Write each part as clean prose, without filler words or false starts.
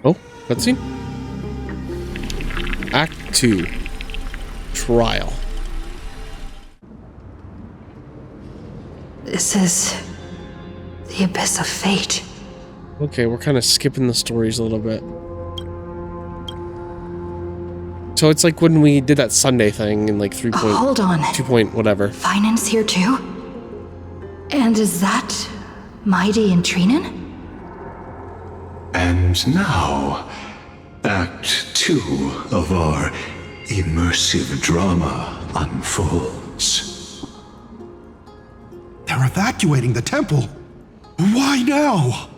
Oh, cutscene? Act 2. Trial. This is the abyss of fate. Okay, we're kind of skipping the stories a little bit. So it's like when we did that Sunday thing in like 3. Hold on. 2 point whatever. Phanion's here too? And is that Mighty and Phanion? And now, Act 2 of our immersive drama unfolds. They're evacuating the temple. Why now?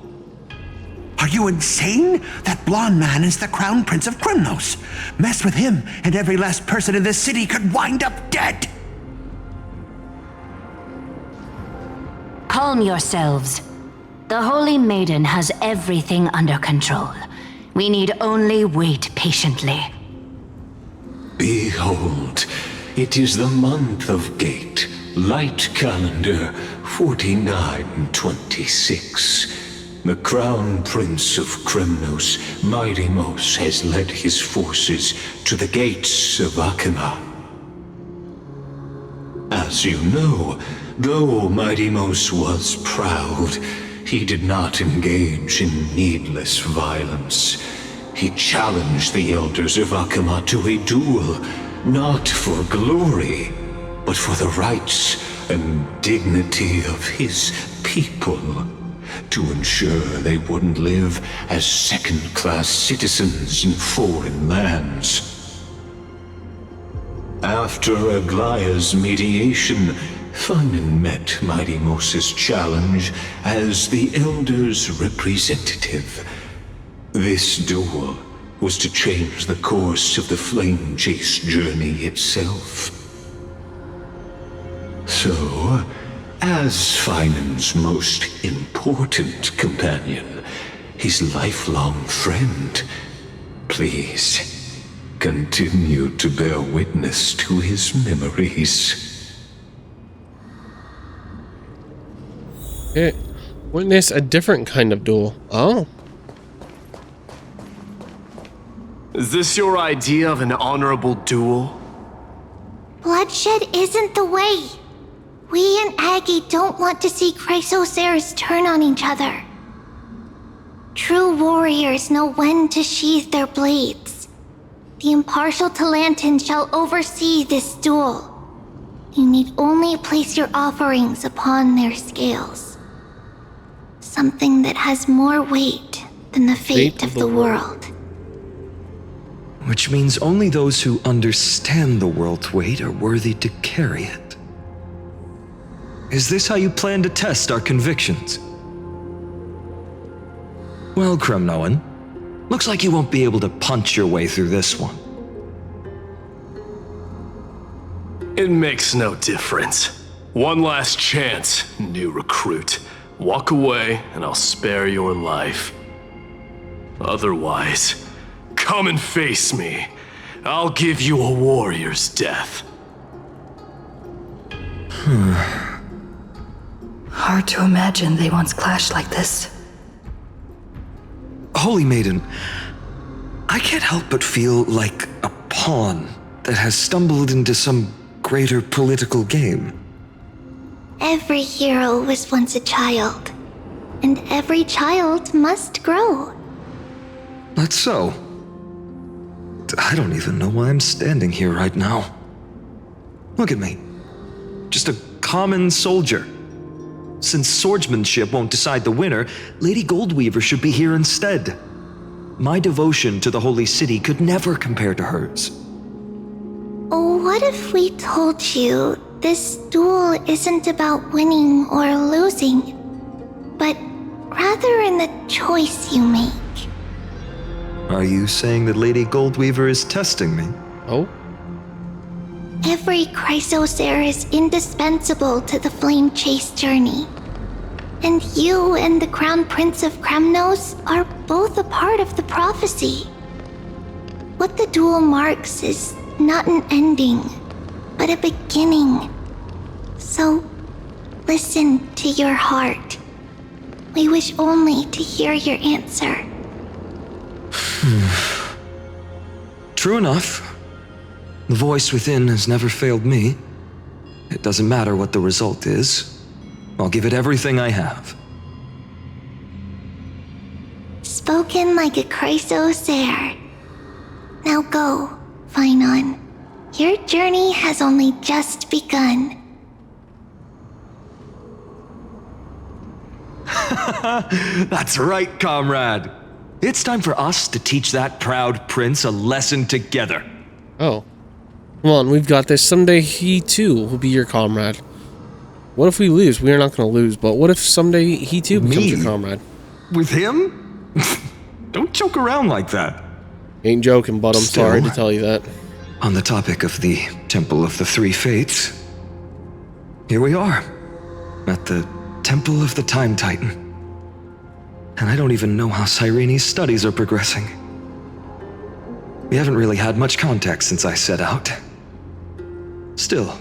Are you insane? That blonde man is the Crown Prince of Kremnos. Mess with him, and every last person in this city could wind up dead. Calm yourselves. The Holy Maiden has everything under control. We need only wait patiently. Behold, it is the month of Gate, light calendar 4926. The Crown Prince of Kremnos, Midimos, has led his forces to the gates of Akima. As you know, though Midimos was proud, he did not engage in needless violence. He challenged the elders of Akima to a duel, not for glory, but for the rights and dignity of his people, to ensure they wouldn't live as second-class citizens in foreign lands. After Aglaya's mediation, Phanion met Midimos' challenge as the Elder's representative. This duel was to change the course of the Flame Chase journey itself. So, as Phanion's most important companion, his lifelong friend, please continue to bear witness to his memories. Okay. Witness a different kind of duel. Oh. Is this your idea of an honorable duel? Bloodshed isn't the way. We and Aggie don't want to see Chrysosers turn on each other. True warriors know when to sheathe their blades. The impartial Talantan shall oversee this duel. You need only place your offerings upon their scales. Something that has more weight than the fate of the world. Which means only those who understand the world's weight are worthy to carry it. Is this how you plan to test our convictions? Well, Kremnoan, looks like you won't be able to punch your way through this one. It makes no difference. One last chance, new recruit. Walk away and I'll spare your life. Otherwise, come and face me. I'll give you a warrior's death. Hard to imagine they once clashed like this. Holy Maiden, I can't help but feel like a pawn that has stumbled into some greater political game. Every hero was once a child, and every child must grow. That's so. I don't even know why I'm standing here right now. Look at me. Just a common soldier. Since swordsmanship won't decide the winner, Lady Goldweaver should be here instead. My devotion to the Holy City could never compare to hers. What if we told you this duel isn't about winning or losing, but rather in the choice you make? Are you saying that Lady Goldweaver is testing me? Oh? Every Chrysosaur is indispensable to the Flame Chase journey. And you and the Crown Prince of Kremnos are both a part of the prophecy. What the duel marks is not an ending, but a beginning. So, listen to your heart. We wish only to hear your answer. True enough. The voice within has never failed me. It doesn't matter what the result is. I'll give it everything I have. Spoken like a Hsr. Now go, Phanion. Your journey has only just begun. That's right, comrade. It's time for us to teach that proud prince a lesson together. Oh. Come on, we've got this. Someday he too will be your comrade. What if we lose? We are not going to lose, but what if someday he too becomes your comrade? With him? Don't joke around like that. Ain't joking, but I'm sorry to tell you that. On the topic of the Temple of the Three Fates, here we are, at the Temple of the Time Titan. And I don't even know how Cyrene's studies are progressing. We haven't really had much contact since I set out. Still,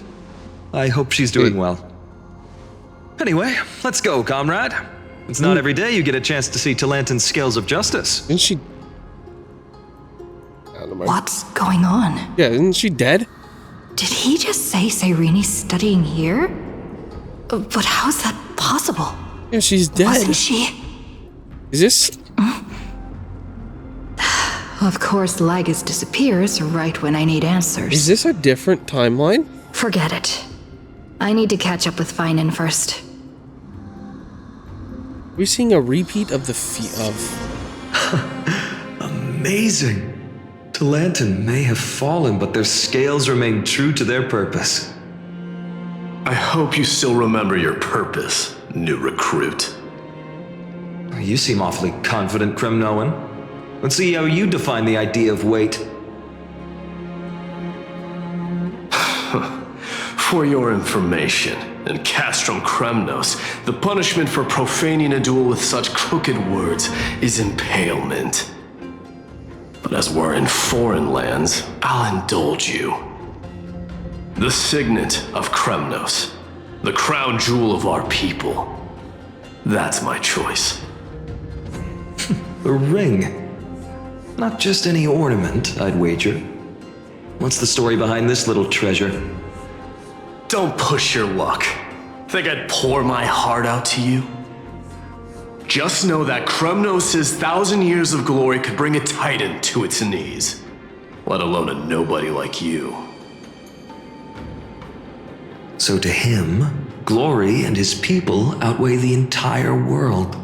I hope she's doing well. Anyway, let's go, comrade. It's not every day you get a chance to see Talantin's scales of justice. Isn't she... What's going on? Yeah, isn't she dead? Did he just say Cyrene's studying here? But how's that possible? Yeah, she's dead. Wasn't she? Is this... Of course, Lagus disappears right when I need answers. Is this a different timeline? Forget it. I need to catch up with Phanion first. We're seeing a repeat of the Amazing. Talantin may have fallen, but their scales remain true to their purpose. I hope you still remember your purpose, new recruit. You seem awfully confident, Kremnoan. Let's see how you define the idea of weight. For your information, in Castrum Kremnos, the punishment for profaning a duel with such crooked words is impalement. But as we're in foreign lands, I'll indulge you. The signet of Kremnos, the crown jewel of our people. That's my choice. A ring. Not just any ornament, I'd wager. What's the story behind this little treasure? Don't push your luck. Think I'd pour my heart out to you? Just know that Kremnos' 1,000 years of glory could bring a titan to its knees. Let alone a nobody like you. So to him, glory and his people outweigh the entire world.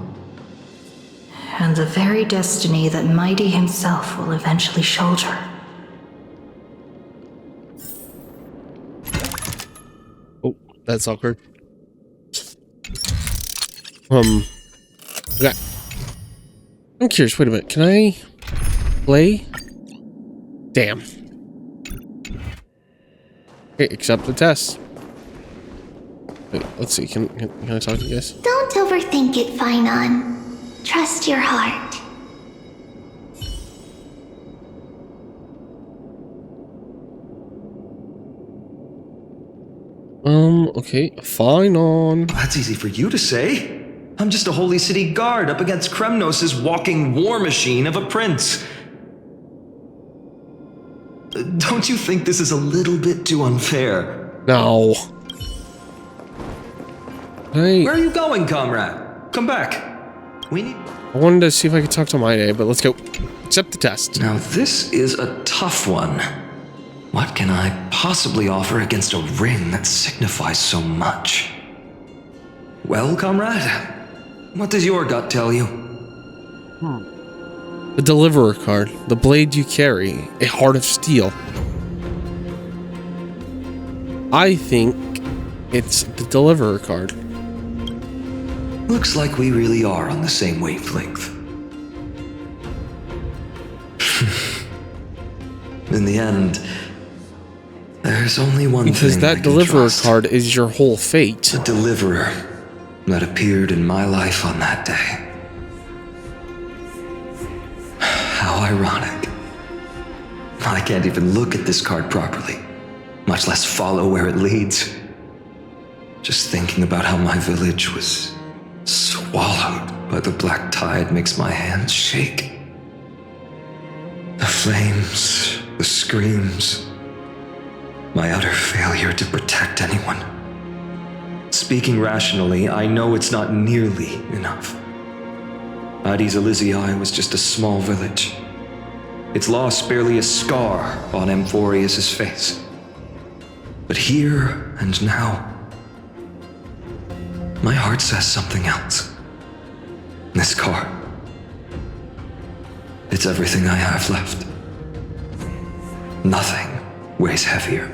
And the very destiny that Mighty himself will eventually shoulder. Oh, that's awkward. Okay. I'm curious, wait a minute, can I play? Damn. Okay, accept the test. Wait, let's see, can I talk to you guys? Don't overthink it, Phanion. Trust your heart. Okay, fine on. That's easy for you to say. I'm just a holy city guard up against Kremnos' walking war machine of a prince. Don't you think this is a little bit too unfair? No. Hey, Where are you going, comrade? Come back. We need... I wanted to see if I could talk to my day, but let's go. Accept the test. Now this is a tough one. What can I possibly offer against a ring that signifies so much? Well, comrade, what does your gut tell you? The Deliverer card. The blade you carry. A heart of steel. I think it's the Deliverer card. Looks like we really are on the same wavelength. In the end, there's only one thing because I that can Deliverer trust. card is your whole fate. The Deliverer that appeared in my life on that day. How ironic. I can't even look at this card properly, much less follow where it leads. Just thinking about how my village was swallowed by the black tide makes my hands shake. flames, the screams, my utter failure to protect anyone. Speaking rationally, I know it's not nearly enough. Hades Elysiae was just a small village. Its loss barely a scar on Amphoreus' face. But here and now, my heart says something else. This car, it's everything I have left. Nothing weighs heavier.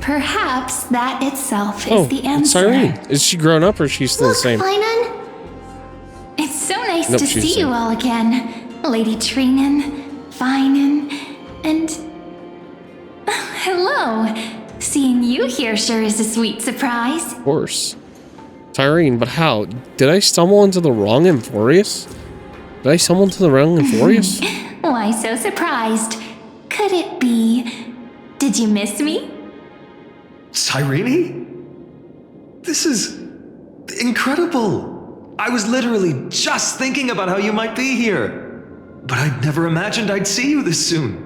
Perhaps that itself is the answer. Cyrene. Is she grown up or is she still the same? Phanion? It's so nice Nope, to she's see you the- all again. Lady Trinan, Phanion, and... hello. Seeing you here sure is a sweet surprise. Of course. Cyrene, but how? Did I stumble into the wrong Amphoreus? Did I stumble into the wrong Amphoreus? Why so surprised? Could it be... Did you miss me? Cyrene? This is incredible. I was literally just thinking about how you might be here. But I'd never imagined I'd see you this soon.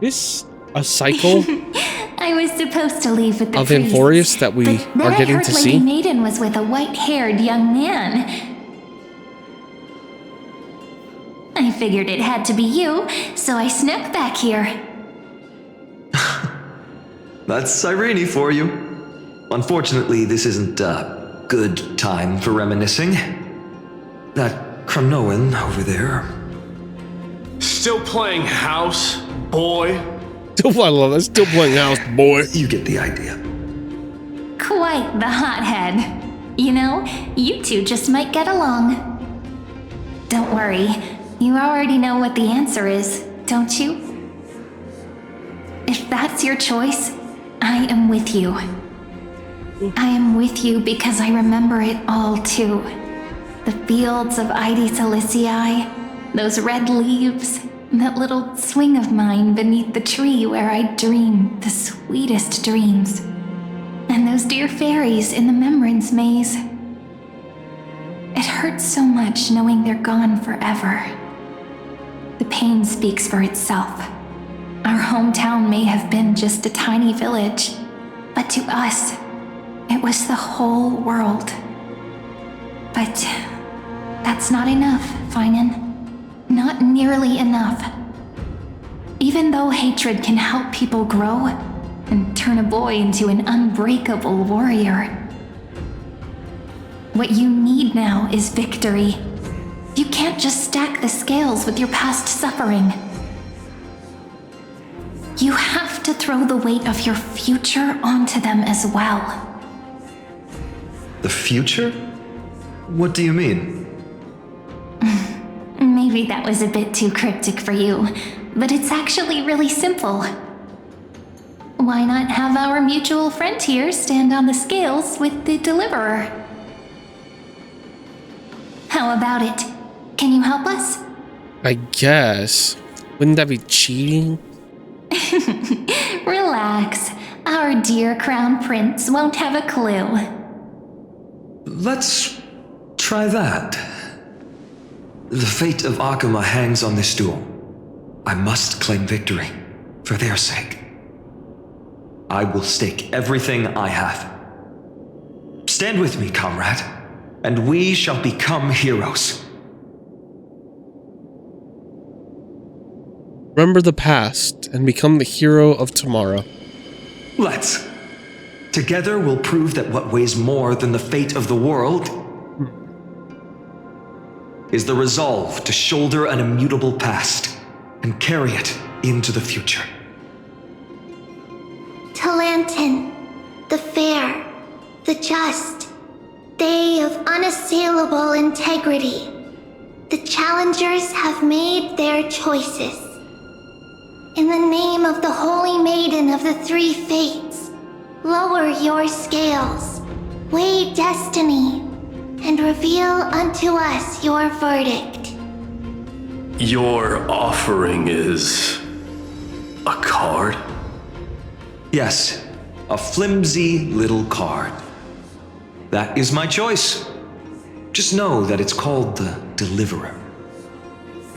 Is a cycle I was supposed to leave with the of priest, Amphoreus that we but then are getting I heard to Lady see? Maiden was with a white-haired young man. I figured it had to be you, so I snuck back here. That's Cyrene for you. Unfortunately, this isn't a good time for reminiscing. That Cremnoan over there. Still playing house, boy? I love that. Still playing house, boy. You get the idea. Quite the hothead. You know, you two just might get along. Don't worry, you already know what the answer is, don't you? If that's your choice, I am with you. I am with you because I remember it all too. The fields of Hades Elysiae, those red leaves, that little swing of mine beneath the tree where I dreamed the sweetest dreams. And those dear fairies in the Membrance Maze. It hurts so much knowing they're gone forever. The pain speaks for itself. Our hometown may have been just a tiny village, but to us, it was the whole world. But that's not enough, Phanion. Not nearly enough. Even though hatred can help people grow and turn a boy into an unbreakable warrior, what you need now is victory. You can't just stack the scales with your past suffering. You have to throw the weight of your future onto them as well. The future? What do you mean? Maybe that was a bit too cryptic for you, but it's actually really simple. Why not have our mutual friend here stand on the scales with the deliverer? How about it? Can you help us? I guess. Wouldn't that be cheating? Relax. Our dear Crown Prince won't have a clue. Let's try that. The fate of Akuma hangs on this duel. I must claim victory, for their sake. I will stake everything I have. Stand with me, comrade, and we shall become heroes. Remember the past and become the hero of tomorrow. Let's. Together we'll prove that what weighs more than the fate of the world is the resolve to shoulder an immutable past and carry it into the future. Talantin, the fair, the just, they of unassailable integrity. The challengers have made their choices. In the name of the Holy Maiden of the Three Fates, lower your scales, weigh destiny, and reveal unto us your verdict. Your offering is a card? Yes, a flimsy little card. That is my choice. Just know that it's called the Deliverer.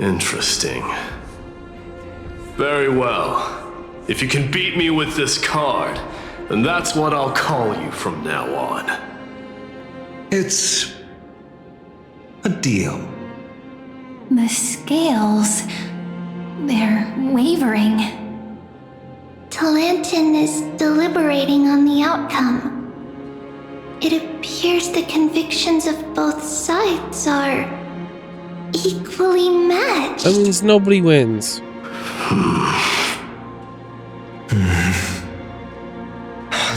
Interesting. Very well. If you can beat me with this card, then that's what I'll call you from now on. It's a deal. The scales... they're wavering. Talantin is deliberating on the outcome. It appears the convictions of both sides are equally matched. That means nobody wins.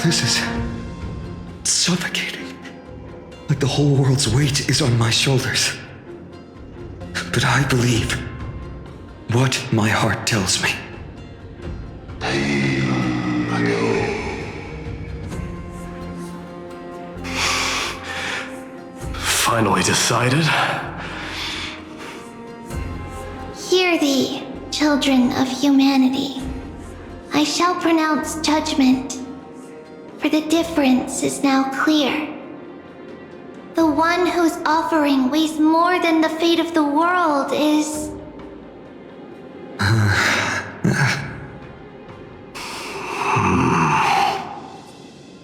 This is suffocating. Like the whole world's weight is on my shoulders. But I believe what my heart tells me. Finally decided? Hear thee, children of humanity. I shall pronounce judgment, for the difference is now clear. The one whose offering weighs more than the fate of the world is...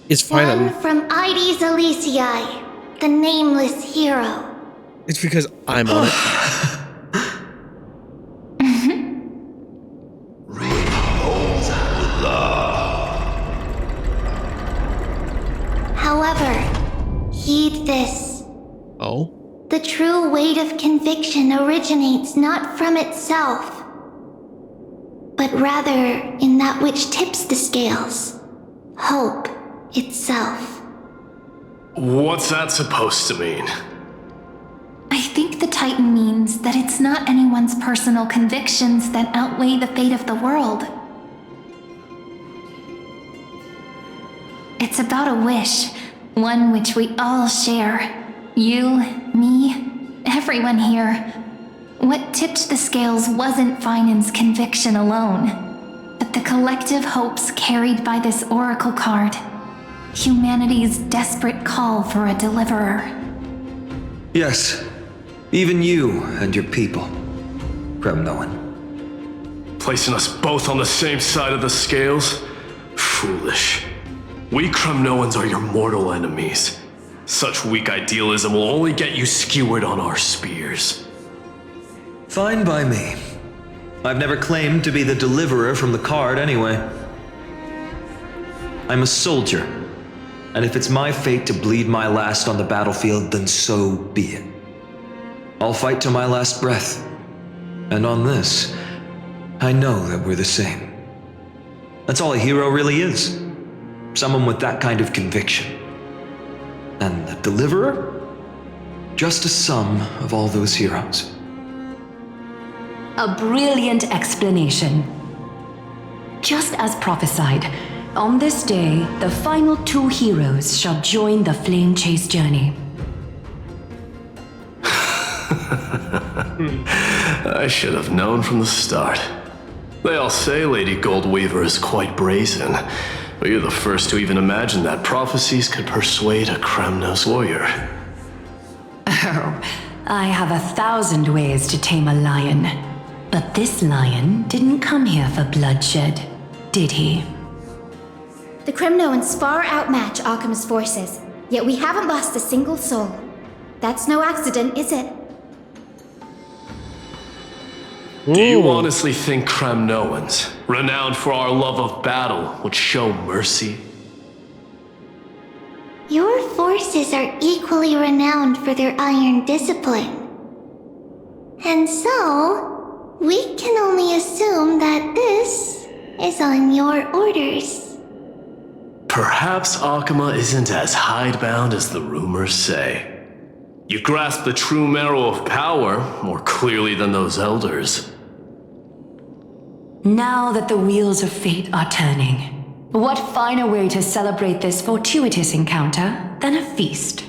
It's Phanion. one from Ides Elysiae, the nameless hero. It's because I'm on it. However, heed this. Oh? The true weight of conviction originates not from itself, but rather in that which tips the scales, hope itself. What's that supposed to mean? I think the Titan means that it's not anyone's personal convictions that outweigh the fate of the world. It's about a wish, one which we all share. You, me, everyone here. What tipped the scales wasn't Phanion's conviction alone, but the collective hopes carried by this oracle card. Humanity's desperate call for a deliverer. Yes, even you and your people, Kremnoan. Placing us both on the same side of the scales? Foolish. We Kremnoans are your mortal enemies. Such weak idealism will only get you skewered on our spears. Fine by me. I've never claimed to be the deliverer from the card anyway. I'm a soldier, and if it's my fate to bleed my last on the battlefield, then so be it. I'll fight to my last breath. And on this, I know that we're the same. That's all a hero really is. Someone with that kind of conviction. And the deliverer? Just a sum of all those heroes. A brilliant explanation. Just as prophesied, on this day, the final two heroes shall join the flame chase journey. I should have known from the start. They all say Lady Goldweaver is quite brazen, but you're the first to even imagine that prophecies could persuade a Kremnos warrior. Oh, I have 1,000 ways to tame a lion. But this lion didn't come here for bloodshed, did he? The Kremnoans far outmatch Arkham's forces, yet we haven't lost a single soul. That's no accident, is it? Do you honestly think Kremnoans, renowned for our love of battle, would show mercy? Your forces are equally renowned for their iron discipline. And so, we can only assume that this is on your orders. Perhaps Akama isn't as hidebound as the rumors say. You grasp the true marrow of power more clearly than those elders. Now that the wheels of fate are turning, what finer way to celebrate this fortuitous encounter than a feast?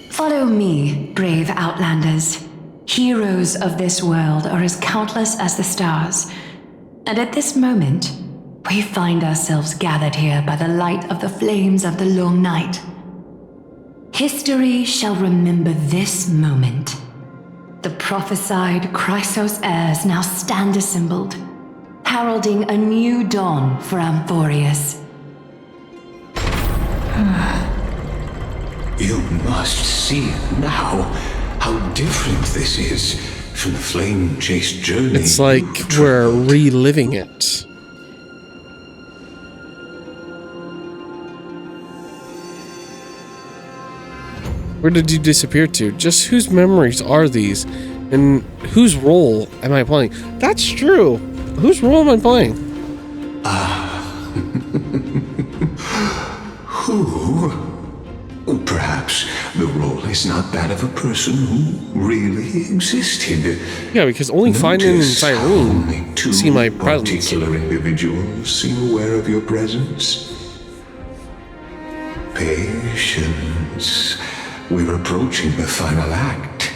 Follow me, brave Outlanders. Heroes of this world are as countless as the stars, and at this moment, we find ourselves gathered here by the light of the flames of the long night. History shall remember this moment, The prophesied Chrysos heirs now stand assembled, heralding a new dawn for Amphoreus. You must see now how different this is from the flame-chased journey. It's like we're reliving it. Where did you disappear to? Just whose memories are these? And whose role am I playing? That's true. Whose role am I playing? Who? Perhaps the role is not that of a person who really existed. Yeah, because only Phanion and Cyrene only two see my presence. particular individuals seem aware of your presence. Patience. We're approaching the final act.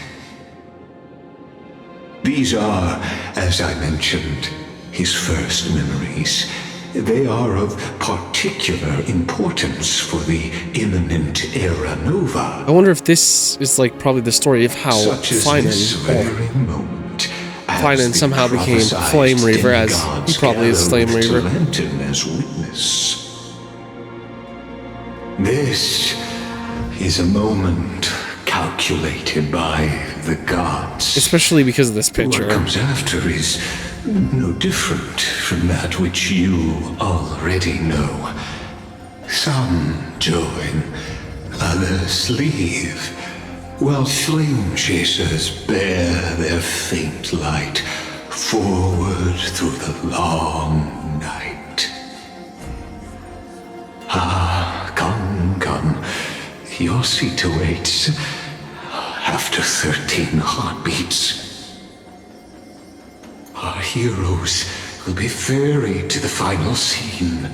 These are, as I mentioned, his first memories. They are of particular importance for the imminent Era Nova. I wonder if this is like probably the story of how Such as this very Phanion moment, as Phanion the somehow became prophesied Flame Reaver, as demigods he probably is Flame gathered Reaver. to Lantern as witness. This is a moment calculated by the gods. Especially because of this picture. What comes after is no different from that which you already know. Some join, others leave, while flame chasers bear their faint light forward through the long night. Ah, come, come. Your seat awaits. After 13 heartbeats, our heroes will be ferried to the final scene.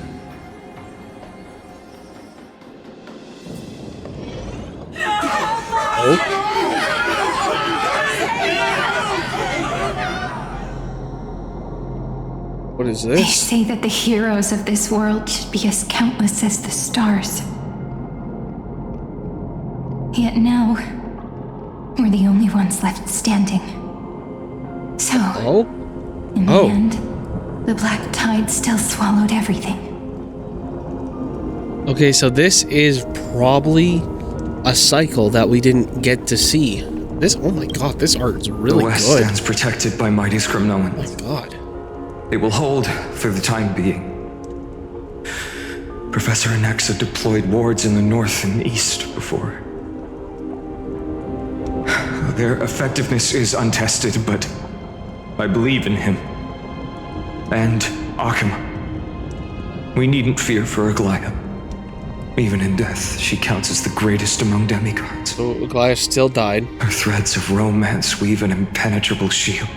What is They this? say that the heroes of this world should be as countless as the stars. Yet now, we're the only ones left standing. So, Oh? in the end, the black tide still swallowed everything. Okay, so this is probably a cycle that we didn't get to see. This, oh my god, this art is really The West good. stands protected by mighty Scrimnoan. Oh my god. It will hold for the time being. Professor Anexa deployed wards in the north and east before. Their effectiveness is untested, but I believe in him. And Occam. We needn't fear for Aglaia. Even in death, she counts as the greatest among demigods. So Aglaia still died. Her threads of romance weave an impenetrable shield,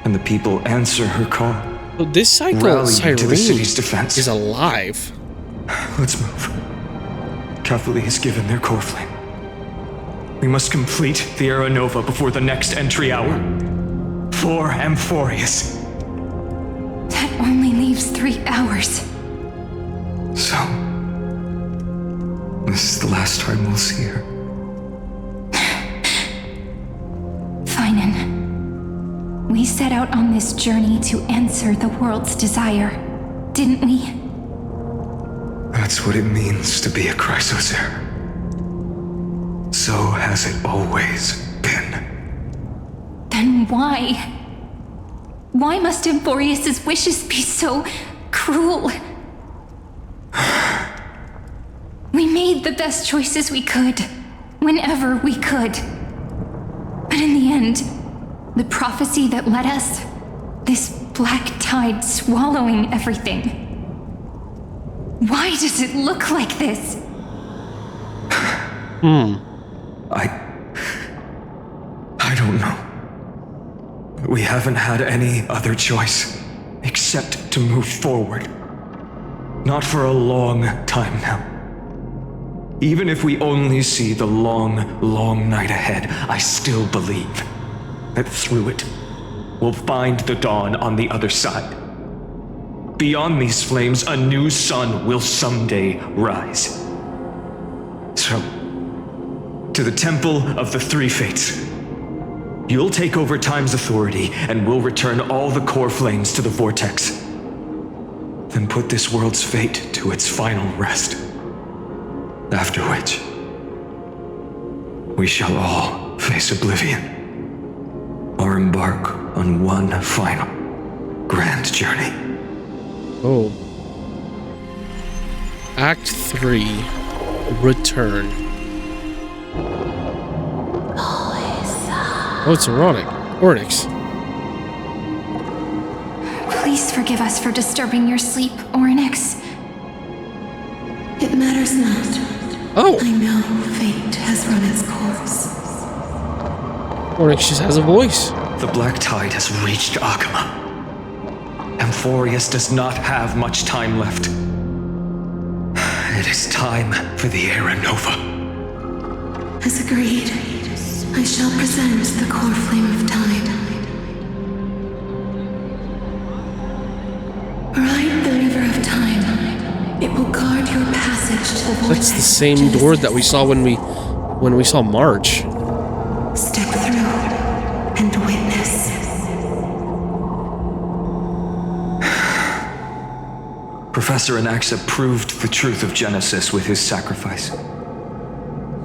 and the people answer her call. So this cycle, Rally to the city's Cyrene defense. is alive. Let's move. Cavalry has given their core flame. We must complete the Era Nova before the next entry hour. For Amphoreus. That only leaves 3 hours. So, this is the last time we'll see her. Phanion, we set out on this journey to answer the world's desire, didn't we? That's what it means to be a Chrysos heir. So has it always been. Then why? Why must Amphoreus' wishes be so cruel? We made the best choices we could, whenever we could. But in the end, the prophecy that led us, this black tide swallowing everything. Why does it look like this? I don't know. We haven't had any other choice except to move forward. Not for a long time now. Even if we only see the long, long night ahead, I still believe that through it, we'll find the dawn on the other side. Beyond these flames, a new sun will someday rise. So, to the Temple of the Three Fates, You'll take over Time's authority, and we'll return all the core flames to the vortex. Then put this world's fate to its final rest. After which, we shall all face oblivion. Or embark on one final grand journey. Oh. Act 3. Return. Oh, it's ironic. Onyx. Please forgive us for disturbing your sleep, Onyx. It matters not. Oh. I know fate has run its course. Onyx just has a voice. The black tide has reached Akama. Amphoreus does not have much time left. It is time for the Era Nova. As agreed, I shall present the core flame of time. Ride the river of time. It will guard your passage to the vortex. That's the same door that we saw when we saw March. Step through and witness. Professor Anaxa proved the truth of Genesis with his sacrifice.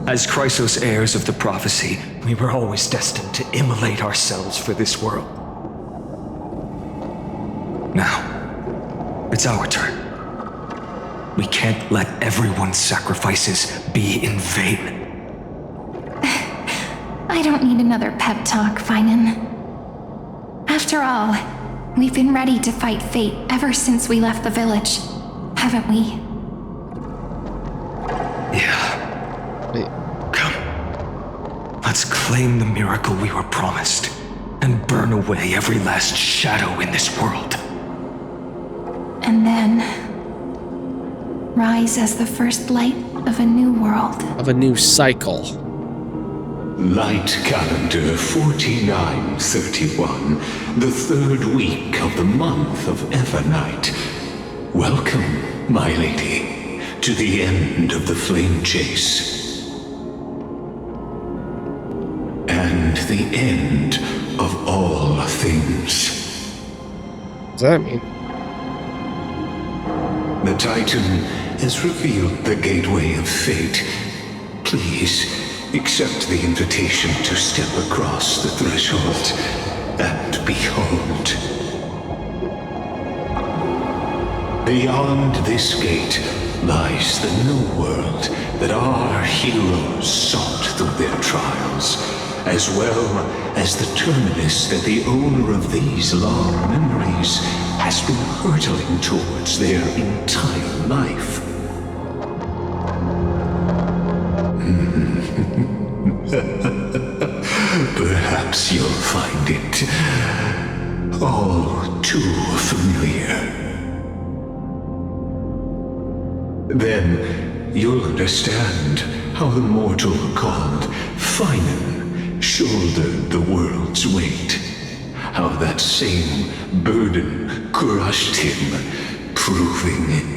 As Chrysos heirs of the prophecy, we were always destined to immolate ourselves for this world. Now, it's our turn. We can't let everyone's sacrifices be in vain. I don't need another pep talk, Phanion. After all, we've been ready to fight fate ever since we left the village, haven't we? Yeah. Come. Let's claim the miracle we were promised, and burn away every last shadow in this world. And then rise as the first light of a new world. Of a new cycle. Light calendar 4931, the third week of the month of Evernight. Welcome, my lady, to the end of the flame chase. And the end of all things. What does that mean? The Titan has revealed the gateway of fate. Please, accept the invitation to step across the threshold and behold. Beyond this gate lies the new world that our heroes sought through their trials, as well as the terminus that the owner of these long memories has been hurtling towards their entire life. Perhaps you'll find it all too familiar. Then you'll understand how the mortal called Phanion shouldered the world's weight. How that same burden crushed him, proving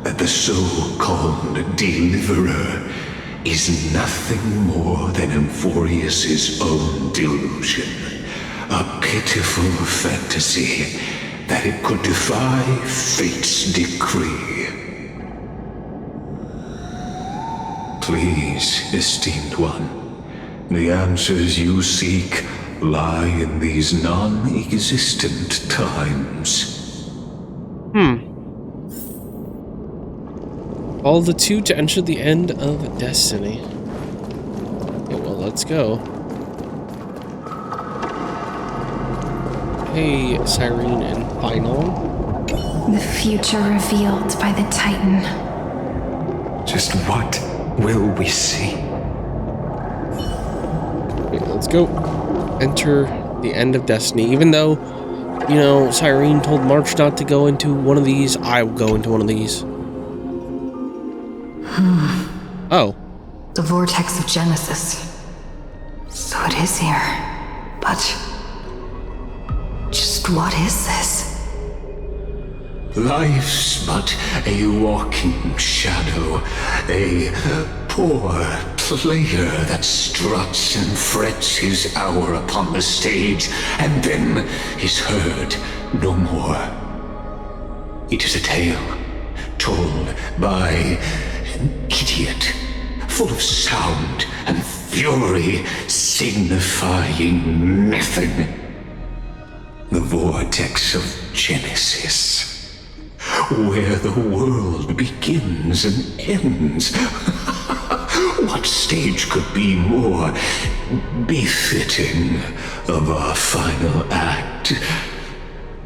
that the so-called deliverer is nothing more than Amphoreus' own delusion. A pitiful fantasy that it could defy fate's decree. Please, esteemed one, the answers you seek lie in these non-existent times. All the two to enter the end of destiny. Okay, well, let's go. Hey, Cyrene and Phanion. The future revealed by the Titan. Just what will we see? Okay, let's go. Enter the end of destiny. Even though, you know, Cyrene told March not to go into one of these, I will go into one of these. Oh. The vortex of Genesis. So it is here. But just what is this? Life's but a walking shadow, a poor player that struts and frets his hour upon the stage, and then is heard no more. It is a tale told by an idiot, full of sound and fury, signifying nothing. The vortex of Genesis, where the world begins and ends. What stage could be more befitting of our final act?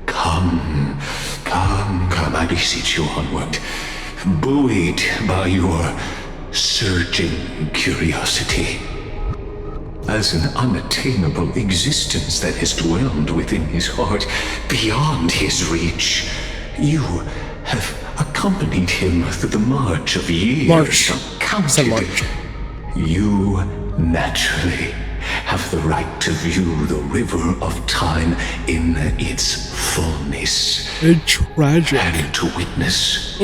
Come, I beseech you onward, buoyed by your surging curiosity. As an unattainable existence that has dwelled within his heart, beyond his reach, you have accompanied him through the march of years uncounted. You naturally have the right to view the river of time in its fullness. Tragic. And to witness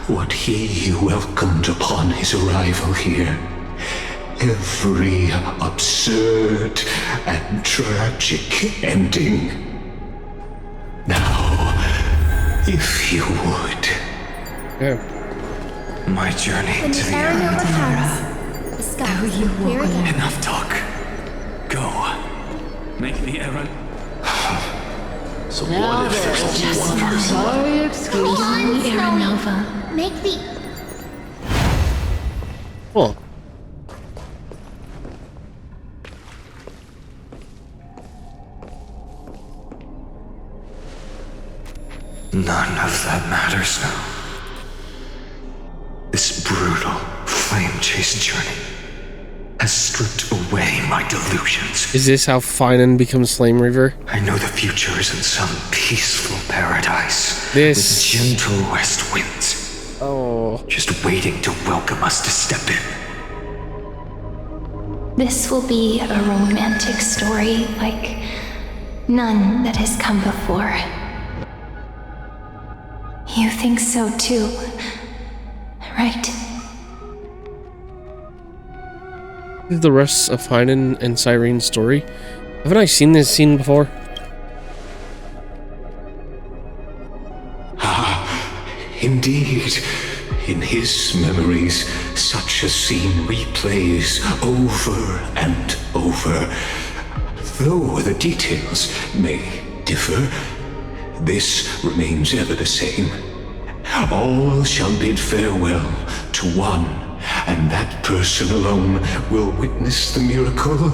what he welcomed upon his arrival here. Every absurd and tragic ending. Now, if you would. Yeah. My journey When to the the arrow end. comes, the sky will clear again. Enough talk. Go. Make the errand. So what if there's only one person left? Oh, excuse me, Aranova. Make the... Cool. None of that matters now. This brutal, flame-chased journey has stripped away my delusions. Is this how Phanion becomes Flame Reaver? I know the future is in some peaceful paradise This- with gentle west winds, Oh. just waiting to welcome us to step in. This will be a romantic story like none that has come before. You think so too, right? This is the rest of Phanion and Cyrene's story. Haven't I seen this scene before? Indeed, in his memories, such a scene replays over and over. Though the details may differ, this remains ever the same. All shall bid farewell to one, and that person alone will witness the miracle.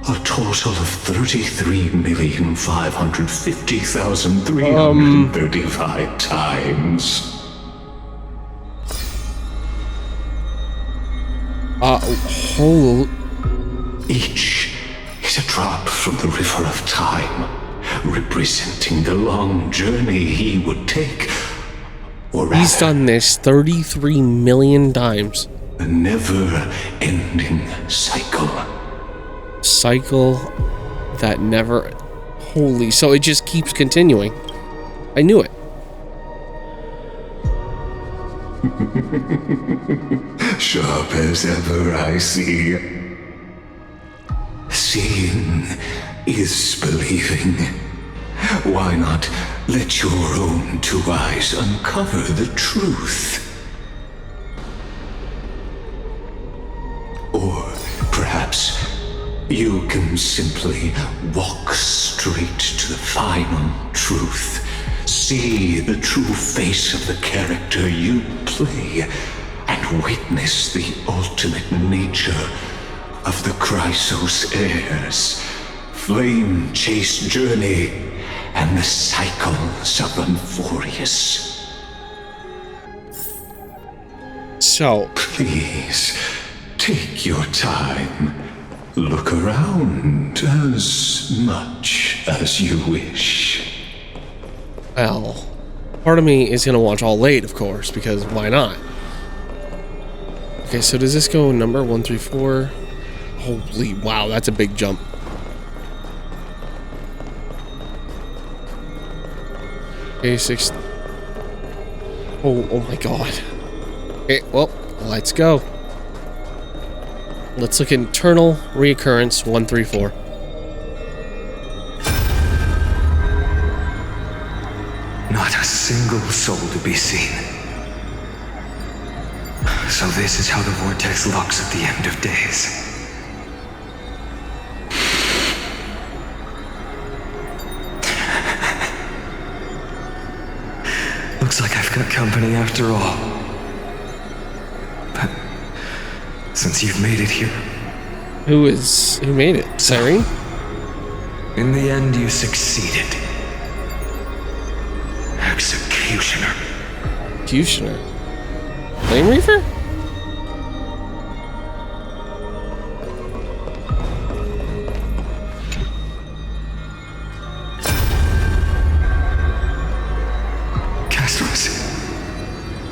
A total of 33,550,335 times. Whole. Each is a drop from the river of time, representing the long journey he would take. Or He's rather, done this 33 million times. a never-ending cycle. Cycle that never. Holy. So it just keeps continuing. I knew it. Sharp as ever, I see. Seeing is believing. Why not let your own two eyes uncover the truth? Or perhaps you can simply walk straight to the final truth. See the true face of the character you play, and witness the ultimate nature of the Chrysos heirs, flame-chased journey, and the cycles of Amphoreus. So, Please, take your time. Look around as much as you wish. well, part of me is gonna watch all 8, of course, because why not? Okay, so does this go number 1 through 4? Holy wow, that's a big jump. Okay, 6. Oh my god. Okay, well, let's go. Let's look at internal reoccurrence 134. Not a single soul to be seen. So this is how the vortex looks at the end of days. Looks like I've got company after all. But since you've made it here... Who made it? Cyrene? In the end, you succeeded. Executioner. Executioner? Flame Reaper?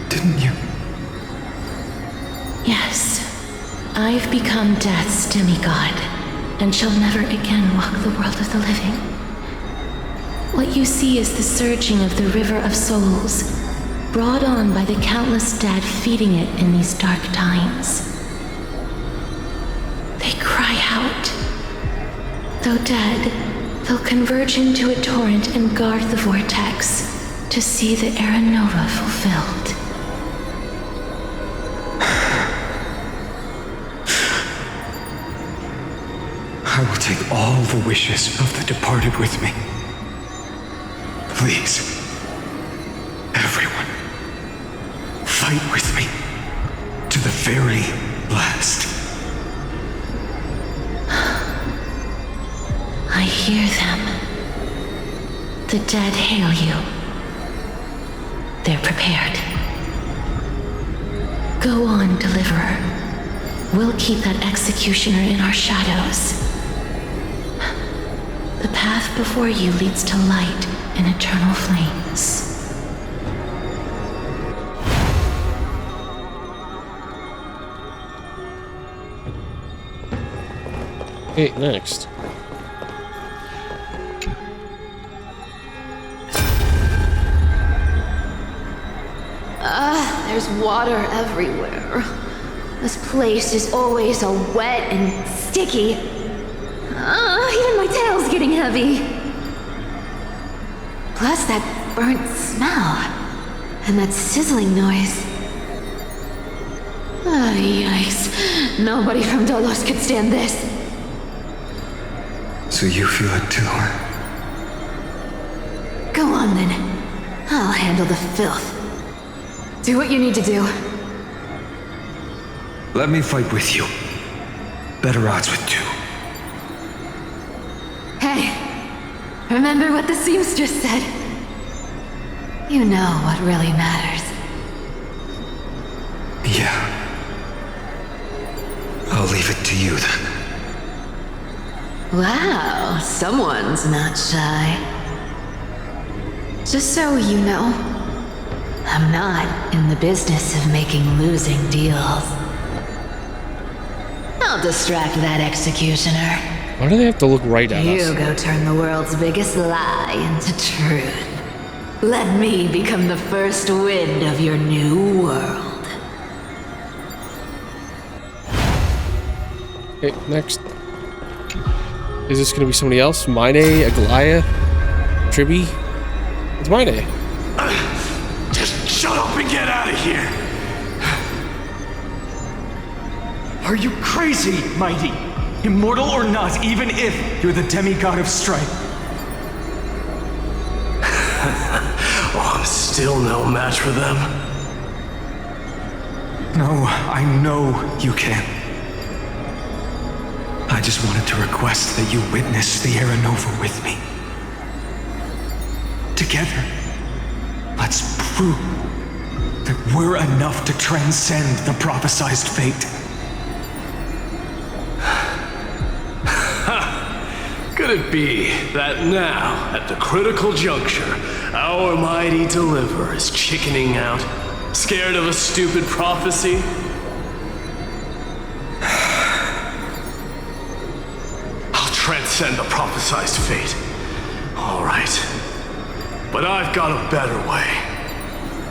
Didn't you? Yes. I've become Death's demigod, and shall never again walk the world of the living. What you see is the surging of the river of souls, brought on by the countless dead feeding it in these dark times. They cry out. Though dead, they'll converge into a torrent and guard the vortex to see the Era Nova fulfilled. I will take all the wishes of the departed with me. Please, everyone, fight with me to the very last. I hear them. The dead hail you. They're prepared. Go on, Deliverer. We'll keep that executioner in our shadows. The path before you leads to light and eternal flames. Okay, next. There's water everywhere. This place is always so wet and sticky. Even my tail's getting heavy. Plus that burnt smell. And that sizzling noise. Yikes. Nobody from Dolos could stand this. So you feel it too? Go on then. I'll handle the filth. Do what you need to do. Let me fight with you. Better odds with two. Hey, remember what the seamstress said? You know what really matters. Yeah. I'll leave it to you then. Wow, someone's not shy. Just so you know, I'm not in the business of making losing deals. I'll distract that executioner. Why do they have to look right at us? You go turn the world's biggest lie into truth. Let me become the first wind of your new world. Okay, next. Is this gonna be somebody else? Mine, Aglaya, Tribby? It's Mine. Just shut up and get out of here! Are you crazy, Mighty? Immortal or not, even if you're the demigod of strife. Oh, I'm still no match for them. No, I know you can. I just wanted to request that you witness the Era Nova with me. Together, let's prove that we're enough to transcend the prophesized fate. Could it be that now, at the critical juncture, our mighty deliverer is chickening out, scared of a stupid prophecy? I'll transcend the prophesized fate. All right. But I've got a better way.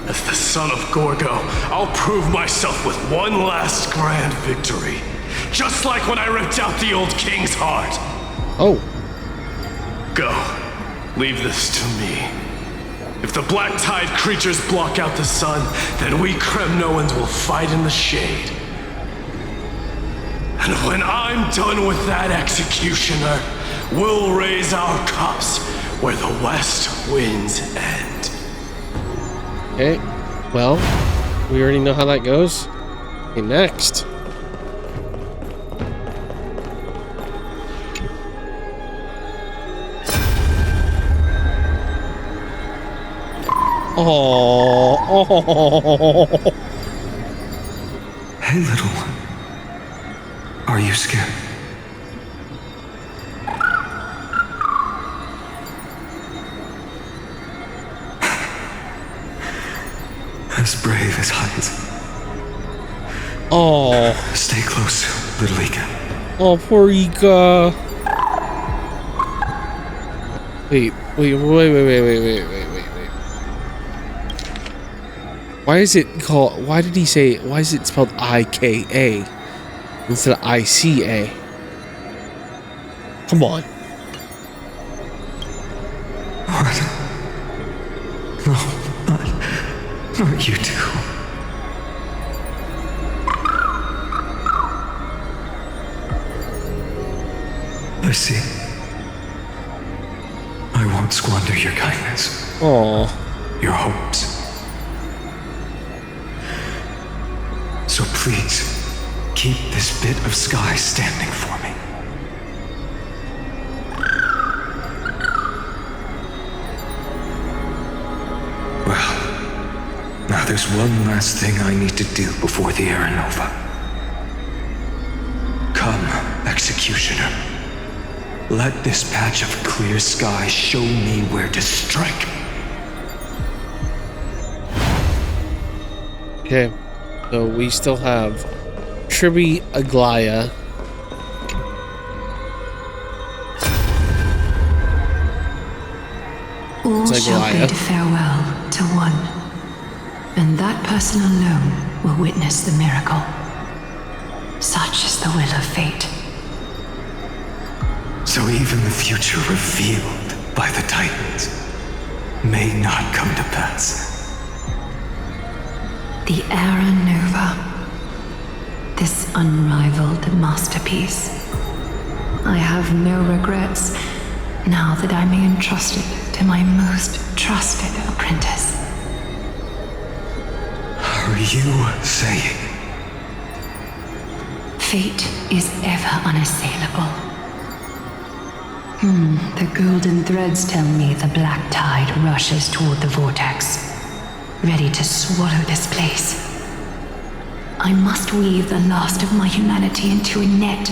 As the son of Gorgo, I'll prove myself with one last grand victory. Just like when I ripped out the old king's heart. Oh. Go. Leave this to me. If the black tide creatures block out the sun, then we Kremnoans will fight in the shade. And when I'm done with that executioner, we'll raise our cups where the west winds end. Okay. Well, we already know how that goes. Okay, next. Oh. Hey, little one. Are you scared? As brave as heights. Oh. Stay close, little Ika. Oh, poor Ika. Wait. Why is it called, why did he say, why is it spelled I-K-A instead of I-C-A? Come on. What? No, not you two. I see. I won't squander your kindness. Oh. Your hopes. So please, keep this bit of sky standing for me. Well, now there's one last thing I need to do before the Hsr Nova. Come, Executioner. Let this patch of clear sky show me where to strike. Okay. So we still have Triby Aglaya. All shall Aglaya. bid farewell to one, and that person alone will witness the miracle. Such is the will of fate. So even the future revealed by the Titans may not come to pass. The Hsr Nova. This unrivaled masterpiece. I have no regrets now that I may entrust it to my most trusted apprentice. Are you saying? Fate is ever unassailable. The golden threads tell me the black tide rushes toward the vortex, ready to swallow this place. I must weave the last of my humanity into a net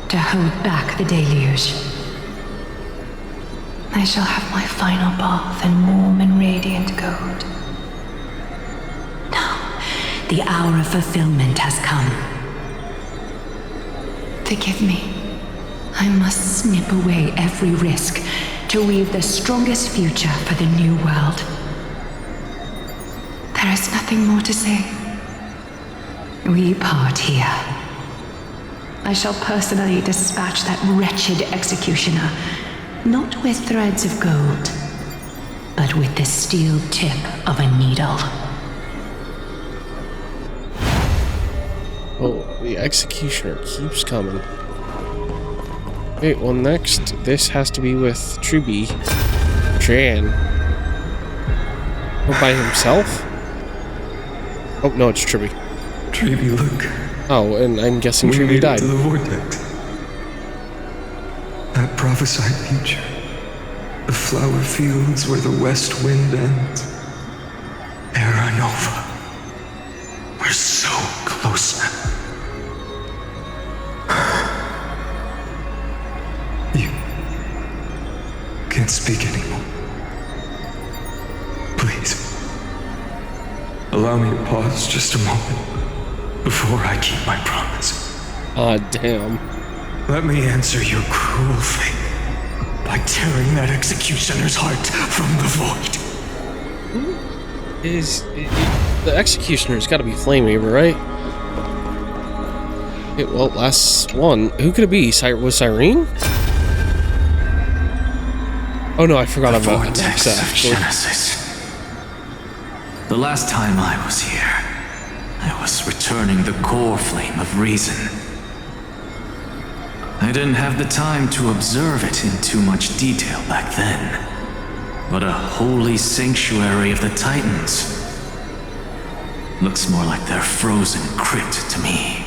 to hold back the deluge. I shall have my final bath in warm and radiant gold. Now, the hour of fulfillment has come. Forgive me. I must snip away every risk to weave the strongest future for the new world. There is nothing more to say. We part here. I shall personally dispatch that wretched executioner, not with threads of gold, but with the steel tip of a needle. Oh, the executioner keeps coming. Okay, well next, this has to be with Triby. Jan. Or by himself? Oh, no, it's Triby. Triby, look. Oh, and I'm guessing We Triby made it died. to the vortex. That prophesied future. The flower fields where the west wind ends. Hsr Nova. We're so close now. You can't speak anymore. Please. Allow me to pause just a moment before I keep my promise. Aw, damn. Let me answer your cruel fate by tearing that executioner's heart from the void. The executioner's got to be Flameweaver, right? Okay, well, last one. Who could it be? Was Cyrene? Oh no, I forgot about Vortex that. of Genesis. The last time I was here, I was returning the core flame of reason. I didn't have the time to observe it in too much detail back then, but a holy sanctuary of the Titans looks more like their frozen crypt to me.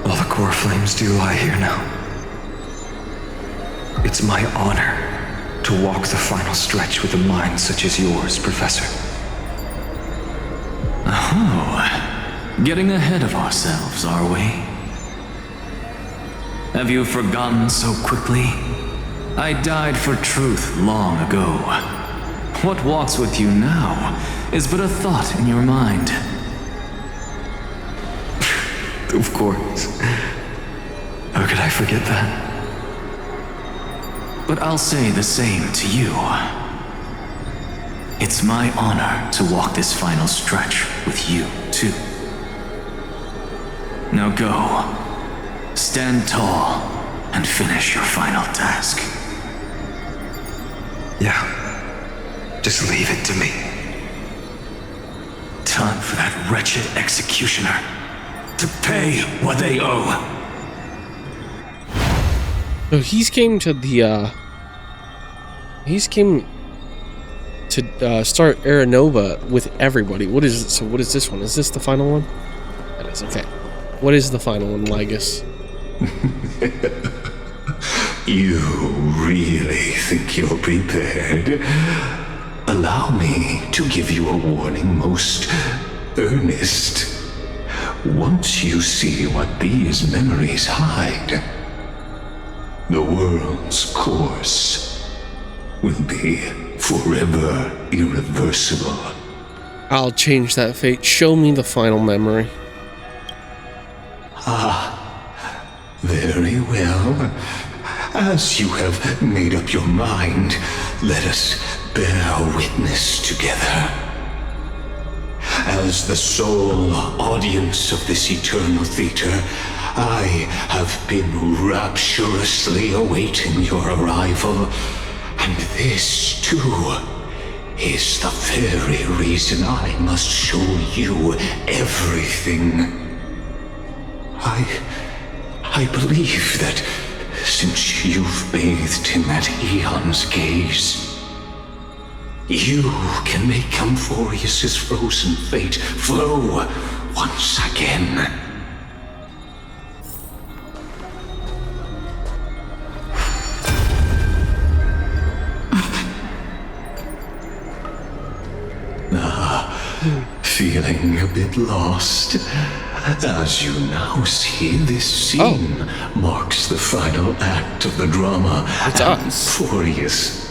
All the core flames do lie here now. It's my honor to walk the final stretch with a mind such as yours, Professor. Oh, getting ahead of ourselves, are we? Have you forgotten so quickly? I died for truth long ago. What walks with you now is but a thought in your mind. Of course. How could I forget that? But I'll say the same to you. It's my honor to walk this final stretch with you, too. Now go. Stand tall and finish your final task. Yeah. Just leave it to me. Time for that wretched executioner to pay what they owe. So he's came to the start Aranova with everybody. What is it? So what is this one? Is this the final one? That is okay. What is the final one, Lygus? You really think you're prepared? Allow me to give you a warning, most earnest. Once you see what these memories hide, the world's course will be forever irreversible. I'll change that fate. Show me the final memory. Very well. As you have made up your mind, let us bear witness together. As the sole audience of this eternal theater, I have been rapturously awaiting your arrival, and this, too, is the very reason I must show you everything. I believe that since you've bathed in that eon's gaze, you can make Amphoreus' frozen fate flow once again. Feeling a bit lost? As you now see, this scene marks the final act of the drama Amphoreus.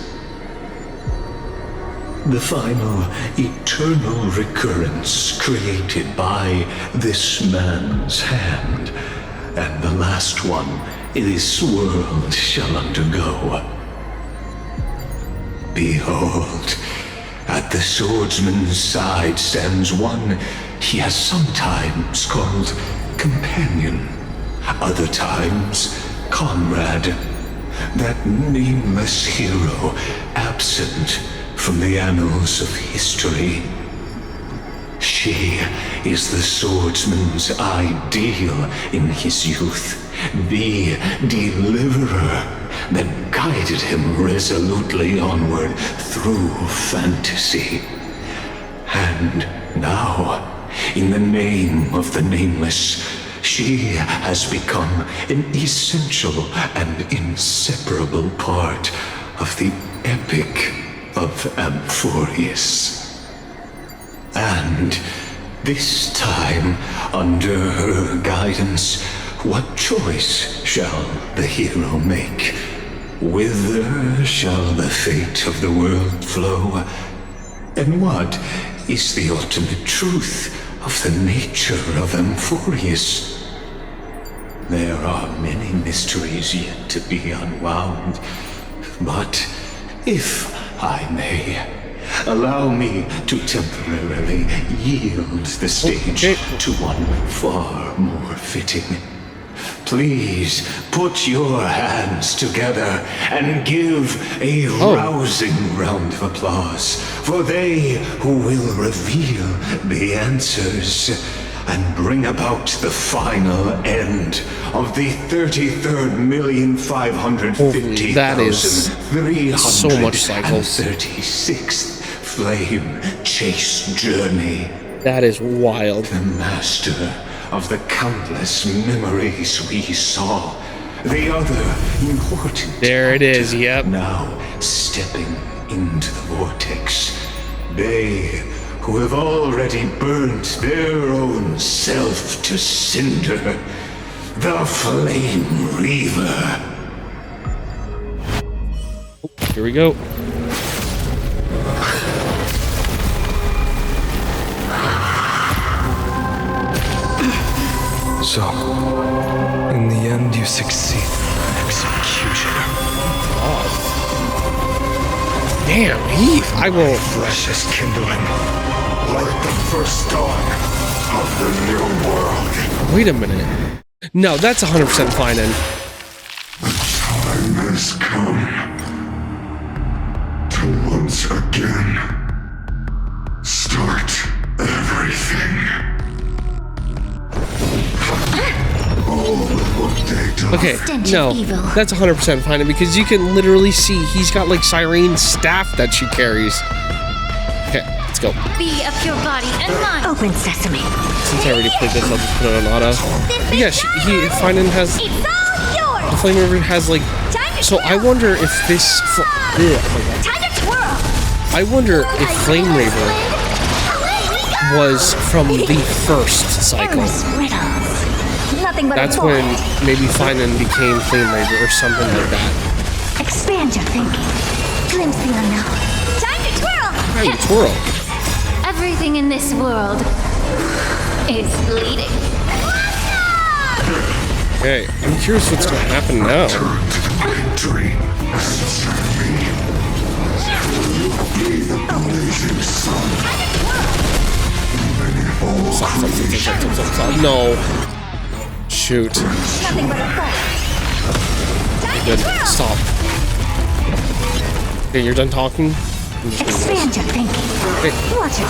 The final eternal recurrence created by this man's hand, and the last one this world shall undergo. Behold, at the swordsman's side stands one he has sometimes called companion, other times comrade, that nameless hero absent from the annals of history. She is the swordsman's ideal in his youth, the deliverer that guided him resolutely onward through fantasy. And now, in the name of the Nameless, she has become an essential and inseparable part of the epic of Amphoreus. And this time, under her guidance, what choice shall the hero make? Whither shall the fate of the world flow? And what is the ultimate truth of the nature of Amphoreus? There are many mysteries yet to be unwound, but if I may. Allow me to temporarily yield the stage to one far more fitting. Please put your hands together and give a rousing round of applause for they who will reveal the answers and bring about the final end of the 33,550,336th so much cycles. flame chase journey. That is wild. The master of the countless memories we saw. The other important. There it is, yep. Now stepping into the vortex. They who have already burnt their own self to cinder. The Flame Reaver. Here we go. So, in the end, you succeed. Executioner. Oh. Damn, I will. Flesh is kindling, like the first dawn of the new world. Wait a minute. No, that's 100% Phanion. The time has come to once again start everything. Okay, no, that's 100% Phanion because you can literally see he's got like Cyrene's staff that she carries. Okay, let's go. Be of your body and mind. Open sesame. Since I already played this, I'll just put it on auto. Yeah, Phanion has. The Flame Reaver has like. So I wonder if this. I wonder if Flame Reaver was from the first cycle. That's when maybe Phanion became Flame Reaver or something like that. Expand your thinking. Glimpse the unknown. Time to twirl. Time to twirl. Everything in this world is bleeding. Okay, I'm curious what's going to happen now. Victory. Be the blazing sun. Stop. No. Shoot. Good. Stop. Okay, you're done talking? Expand your thinking. Okay.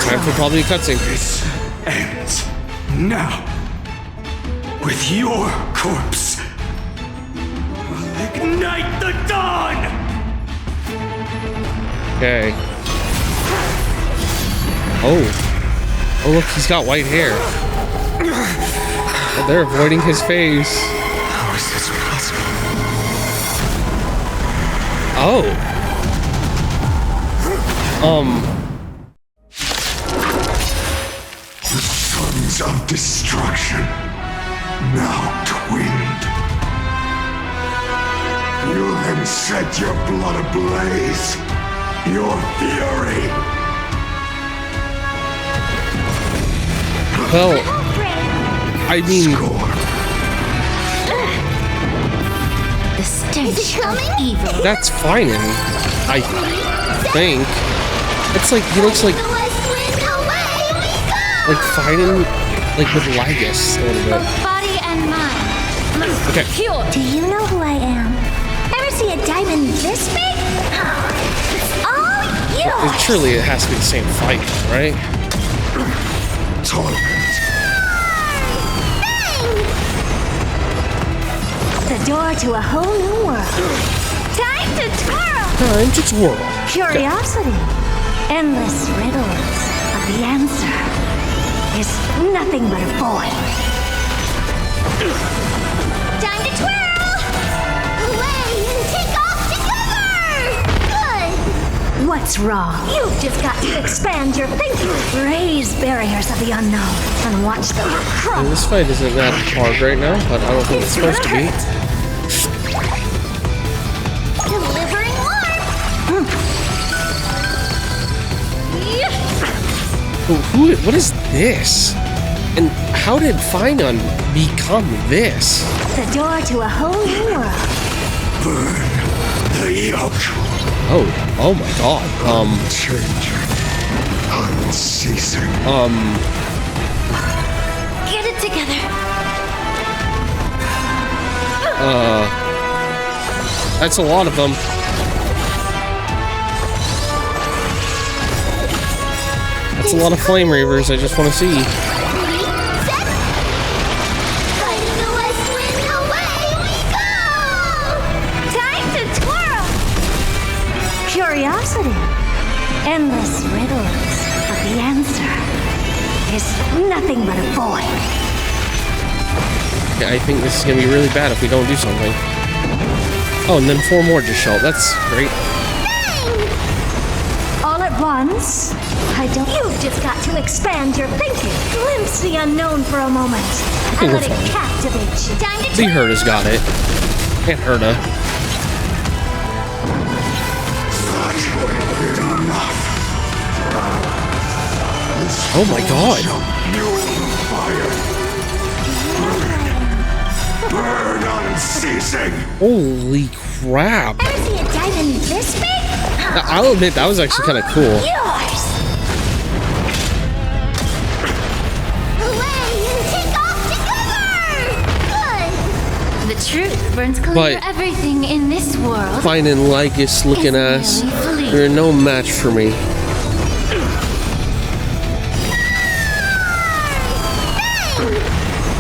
Time for probably a cutscene. Ends now with your corpse. I'll ignite the dawn. Okay. Oh, look, he's got white hair. Oh, they're avoiding his face. How is this possible? Oh. The sons of destruction, now twinned. You then set your blood ablaze, your fury. Well, I mean, The stench of evil. that's Phanion, I think. It's like, he looks like Phanion, like with Lagus a little bit. Body and mind must Okay. be pure. Do you know who I am? Ever see a diamond this big? It's all yours. Surely it has to be the same fight, right? The door to a whole new world. Time to twirl. Time to twirl. Curiosity. Endless riddles. But the answer is nothing but a void. Time to twirl. Away and take off together. Good. What's wrong? You've just got to expand your thinking. Raise barriers of the unknown and watch them I crumble. mean, this fight isn't that hard right now, but I don't think it's supposed to be. Delivering warmth. What is this? And how did Phanion become this? The door to a whole new world. Burn the yoke. Oh my god. Changing. Unceasing. Get it together. That's a lot of them. That's a lot of flame reavers I just want to see. Fighting the west wind, away we go! Time to twirl. Curiosity. Endless riddles. But the answer is nothing but a void. Yeah, I think this is gonna be really bad if we don't do something. Oh, and then 4 more just show up. That's great. All at once? I don't. You've just got to expand your thinking. Glimpse the unknown for a moment. And let it captivate you. Time to The Herda's got it. Can't hurt her. Oh my god. Burn unceasing. Holy crap. Ever see a diamond this big? I'll admit, that was actually kind of cool. Yours! Hooray! And take off together! Good! The truth burns clear But- everything in this world. Finding Lygus looking ass. You're no match for me.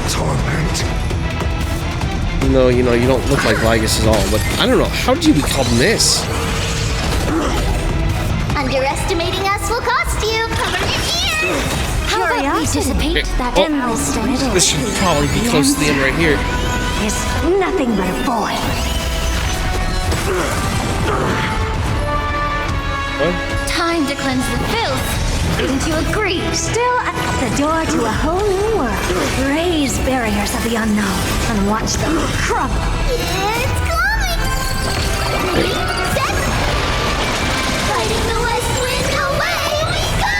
Torment. No, you know, you don't look like Lygus at all, but I don't know. How did you become this? Underestimating us will cost you. Cover your ears! How about we dissipate that Oh. endless riddle? This should probably be close to the end right here. Is nothing but a void. Time to cleanse the filth. Wouldn't you agree? Still at the door to a whole new world. Raise barriers of the unknown and watch them crumble. It's coming! Set! Fighting the west wind, away we go!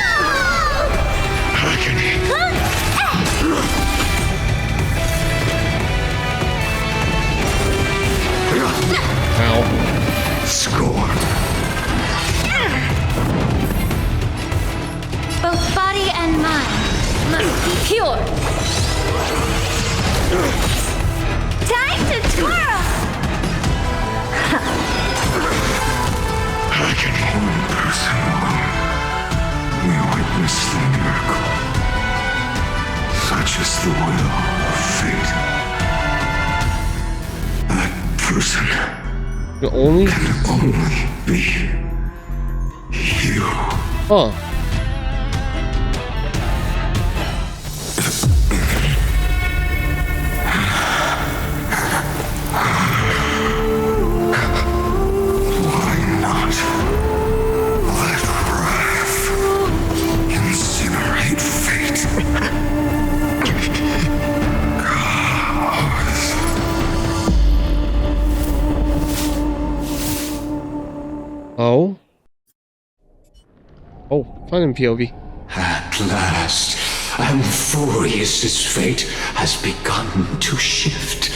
Agony. Ow. Scorn. Both body and mind must be pure. Time to twirl. Agony. One person alone. We witness the miracle. Such is the will of fate. That person The only... can only be you. Huh. Why not let wrath incinerate fate? Oh? Oh, finding POV. At last, Amphoreus' fate has begun to shift.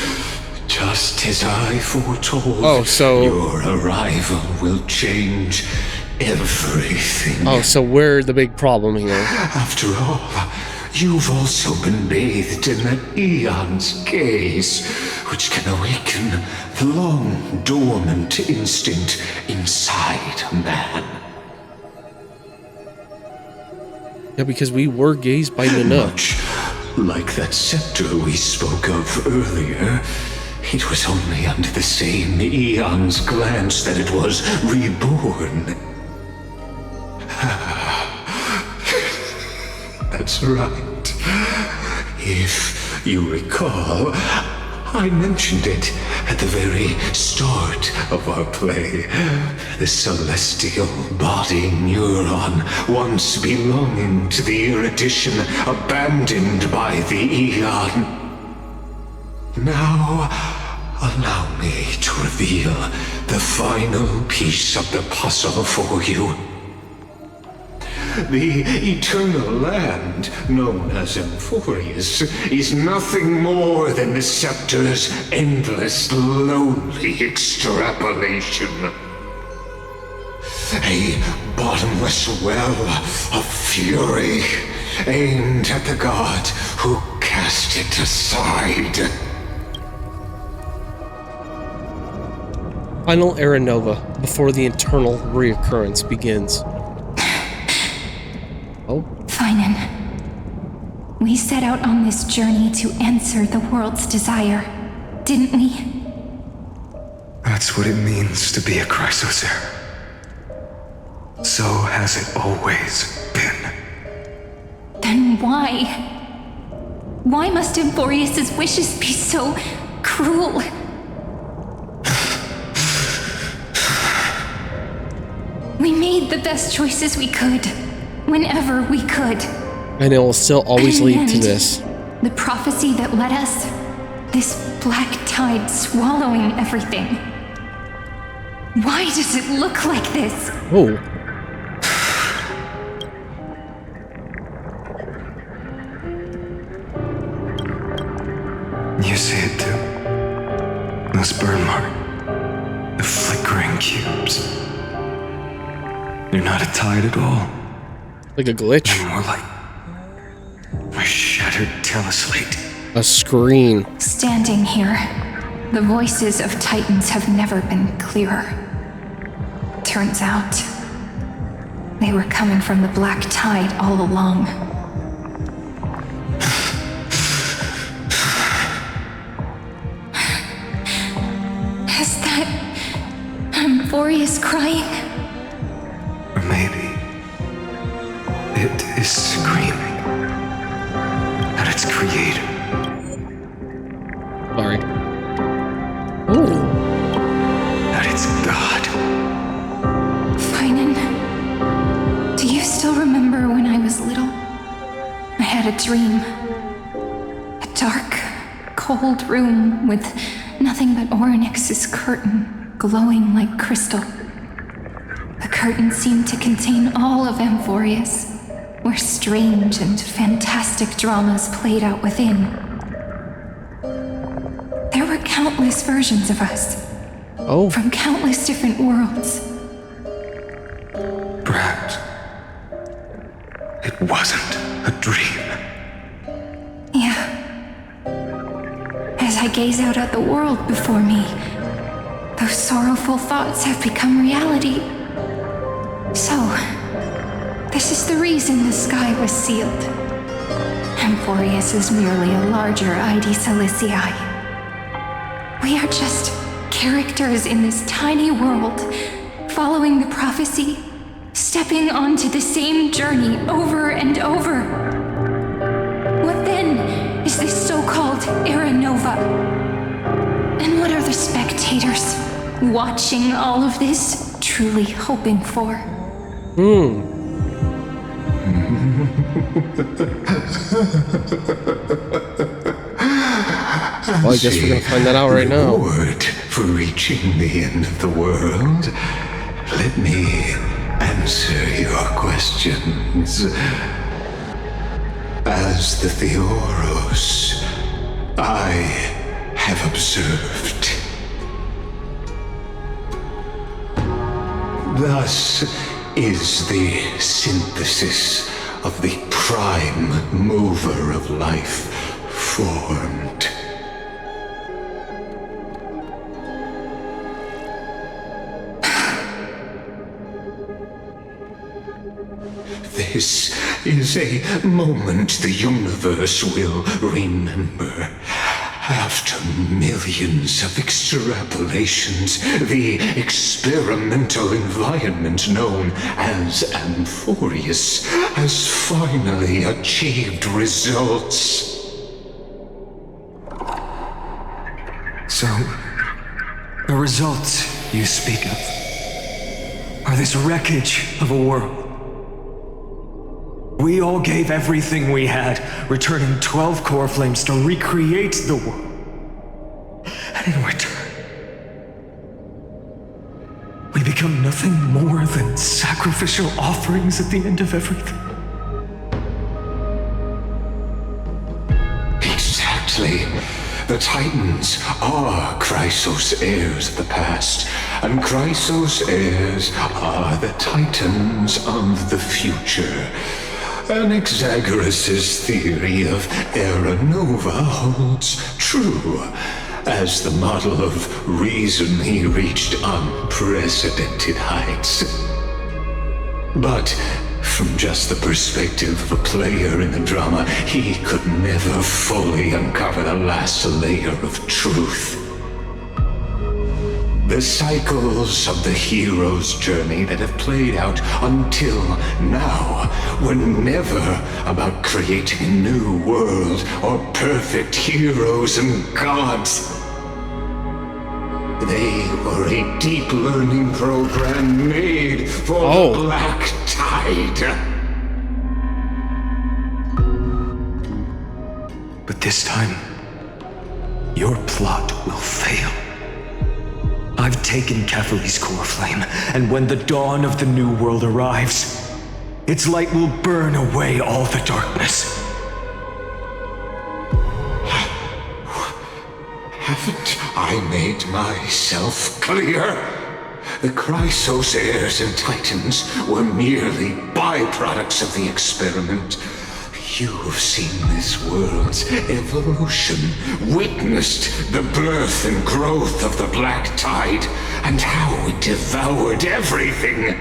Just as I foretold, Oh, so- your arrival will change everything. Oh, so we're the big problem here. After all, you've also been bathed in that eon's gaze, which can awaken the long dormant instinct inside a man. Yeah, because we were gazed by Nanook. Much like that scepter we spoke of earlier, it was only under the same eon's glance that it was reborn. That's right. If you recall, I mentioned it at the very start of our play. The celestial body neuron, once belonging to the erudition abandoned by the eon. Now, allow me to reveal the final piece of the puzzle for you. The eternal land, known as Amphoreus, is nothing more than the scepter's endless, lonely extrapolation. a bottomless well of fury aimed at the god who cast it aside. Final era nova before the eternal reoccurrence begins. Oh. Phanion. We set out on this journey to answer the world's desire, didn't we? That's what it means to be a Chrysosaur. So has it always been. Then why? Why must Amphoreus' wishes be so cruel? We made the best choices we could, whenever we could. And it will still always lead to this. The prophecy that led us, this black tide swallowing everything. Why does it look like this? Oh. You see it too? Those burn marks. The flickering cubes. They're not a tide at all. Like a glitch? They're more like a shattered teleslate. A screen. Standing here, the voices of Titans have never been clearer. Turns out, they were coming from the black tide all along. Is that Amphoreus crying? Or maybe it is screaming at its creator. Sorry. Oh. At its god. Phanion, do you still remember when I was little? I had a dream. A dark, cold room with nothing but Orynyx's curtain glowing like crystal. The curtain seemed to contain all of Amphoreus, where strange and fantastic dramas played out within. There were countless versions of us. Oh. From countless different worlds. Perhaps it wasn't a dream. Yeah. As I gaze out at the world before me, those sorrowful thoughts have become reality. So, this is the reason the sky was sealed. Amphoreus is merely a larger ID Silicii. We are just characters in this tiny world, following the prophecy, stepping onto the same journey over and over. What then is this so-called Era Nova? And what are the spectators watching all of this truly hoping for? Well, I guess we're gonna find that out right now. Reward for reaching the end of the world. Let me answer your questions. As the Theoros, I have observed. Thus is the synthesis of the prime mover of life formed. This is a moment the universe will remember. After millions of extrapolations, the experimental environment known as Amphoreus has finally achieved results. So, the results you speak of are this wreckage of a world. We all gave everything we had, returning 12 core flames to recreate the world. And in return, we become nothing more than sacrificial offerings at the end of everything. Exactly. The Titans are Chrysos heirs of the past, and Chrysos heirs are the Titans of the future. Anaxagoras' theory of Era Nova holds true. As the model of reason, he reached unprecedented heights. But from just the perspective of a player in the drama, he could never fully uncover the last layer of truth. The cycles of the hero's journey that have played out until now were never about creating a new world or perfect heroes and gods. They were a deep learning program made for the Black Tide. But this time, your plot will fail. I've taken Catholi's core flame, and when the dawn of the new world arrives, its light will burn away all the darkness. Haven't I made myself clear? The Chrysos heirs and Titans were merely byproducts of the experiment. You've seen this world's evolution, witnessed the birth and growth of the Black Tide, and how it devoured everything.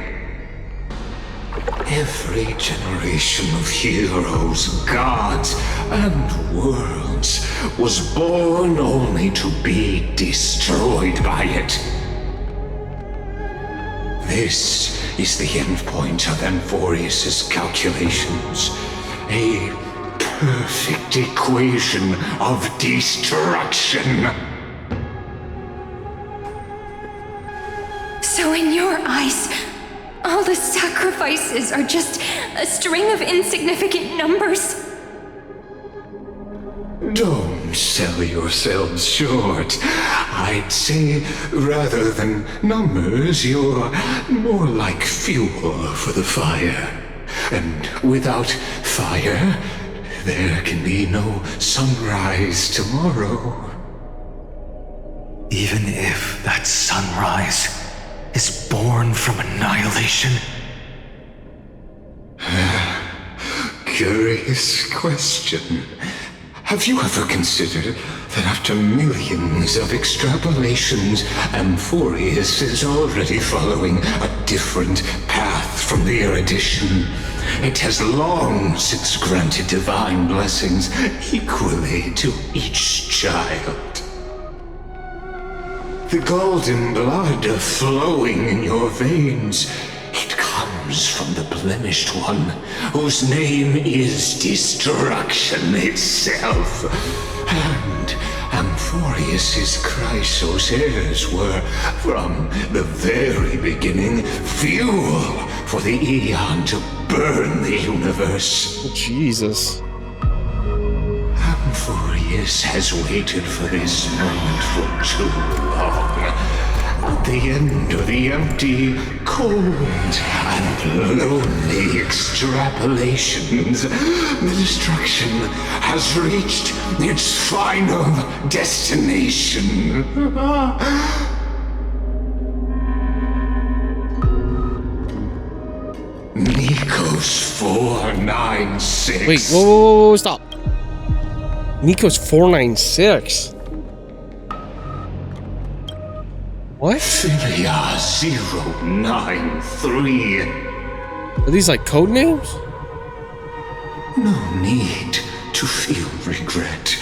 Every generation of heroes, gods, and worlds was born only to be destroyed by it. This is the endpoint of Amphoreus' calculations. A perfect equation of destruction. So in your eyes, all the sacrifices are just a string of insignificant numbers? Don't sell yourselves short. I'd say, rather than numbers, you're more like fuel for the fire. And without fire, there can be no sunrise tomorrow. Even if that sunrise is born from annihilation? Curious question. Have you ever considered that after millions of extrapolations, Amphoreus is already following a different path from the erudition? It has long since granted divine blessings equally to each child. The golden blood flowing in your veins, it comes from the blemished one, whose name is destruction itself. And Amphoreus' Chrysos heirs were, from the very beginning, fuel for the Aeon to burn the universe. Jesus. Amphoreus has waited for this moment for too long. At the end of the empty, cold, and lonely extrapolations, the destruction has reached its final destination. Nikos 496. Wait, whoa, stop. Nikos 496. What? Philia 093. Are these like code names? No need to feel regret.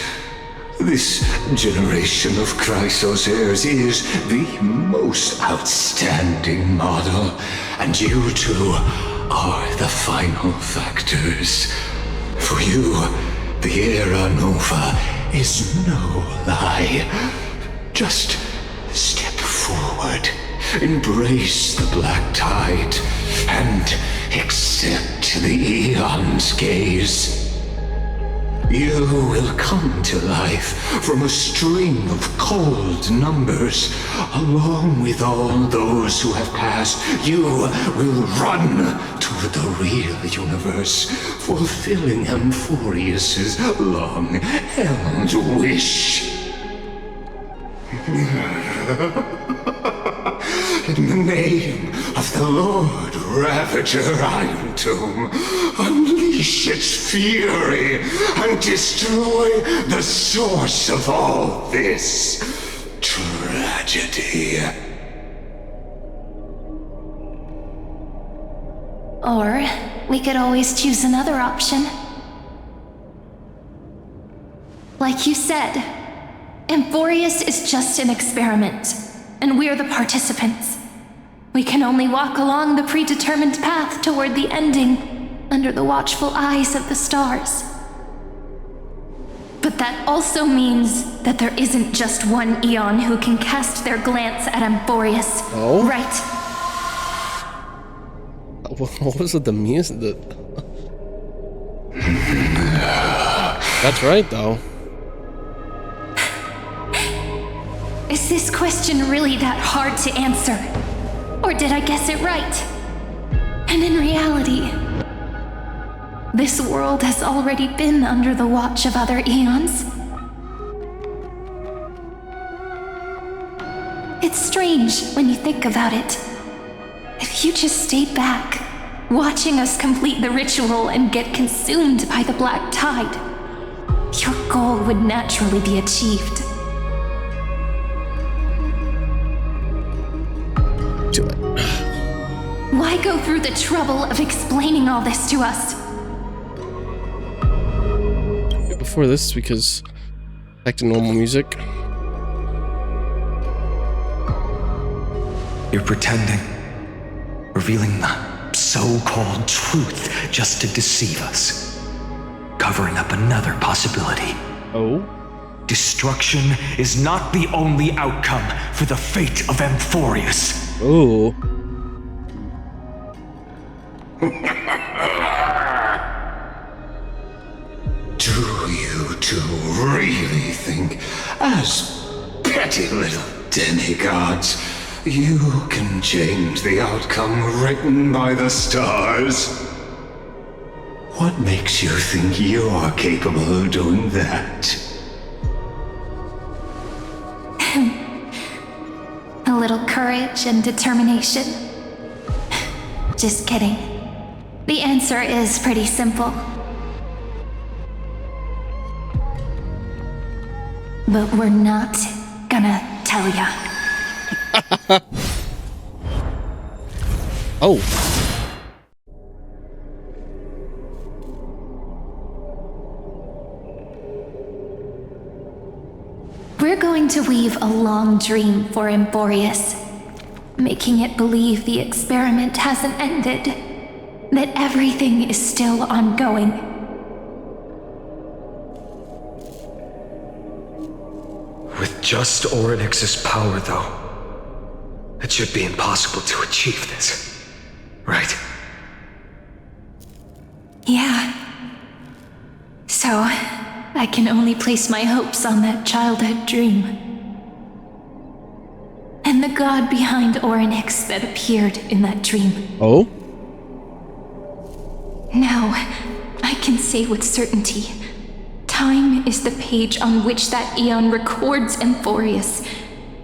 This generation of Chrysos heirs is the most outstanding model, and you two are the final factors. For you, the Era Nova is no lie. Just step forward, embrace the Black Tide, and accept the Aeon's gaze. You will come to life from a string of cold numbers. Along with all those who have passed, you will run to the real universe, fulfilling Amphoreus' long-held wish. In the name of the Lord Ravager Iron Tomb, unleash its fury and destroy the source of all this tragedy. Or we could always choose another option. Like you said, Amphoreus is just an experiment, and we're the participants. We can only walk along the predetermined path toward the ending, under the watchful eyes of the stars. But that also means that there isn't just one Eon who can cast their glance at Amphoreus. Oh? Right. What was it, the music? That's right, though. Is this question really that hard to answer? Or did I guess it right? And in reality, this world has already been under the watch of other eons. It's strange when you think about it. If you just stayed back, watching us complete the ritual and get consumed by the black tide, your goal would naturally be achieved. Do it. Why go through the trouble of explaining all this to us? Before this, because back to normal music. You're pretending, revealing the so-called truth just to deceive us, covering up another possibility. Oh? Destruction is not the only outcome for the fate of Amphoreus. Oh. Do you two really think, as petty little demigods, you can change the outcome written by the stars? What makes you think you're capable of doing that? A little courage and determination. Just kidding. The answer is pretty simple. But we're not gonna tell ya. Oh. We're going to weave a long dream for Amphoreus, making it believe the experiment hasn't ended, that everything is still ongoing. With just Orynyx's power, though, it should be impossible to achieve this, right? Yeah. So, I can only place my hopes on that childhood dream. And the god behind Orynyx that appeared in that dream. Oh? Now, I can say with certainty, time is the page on which that eon records Amphoreus.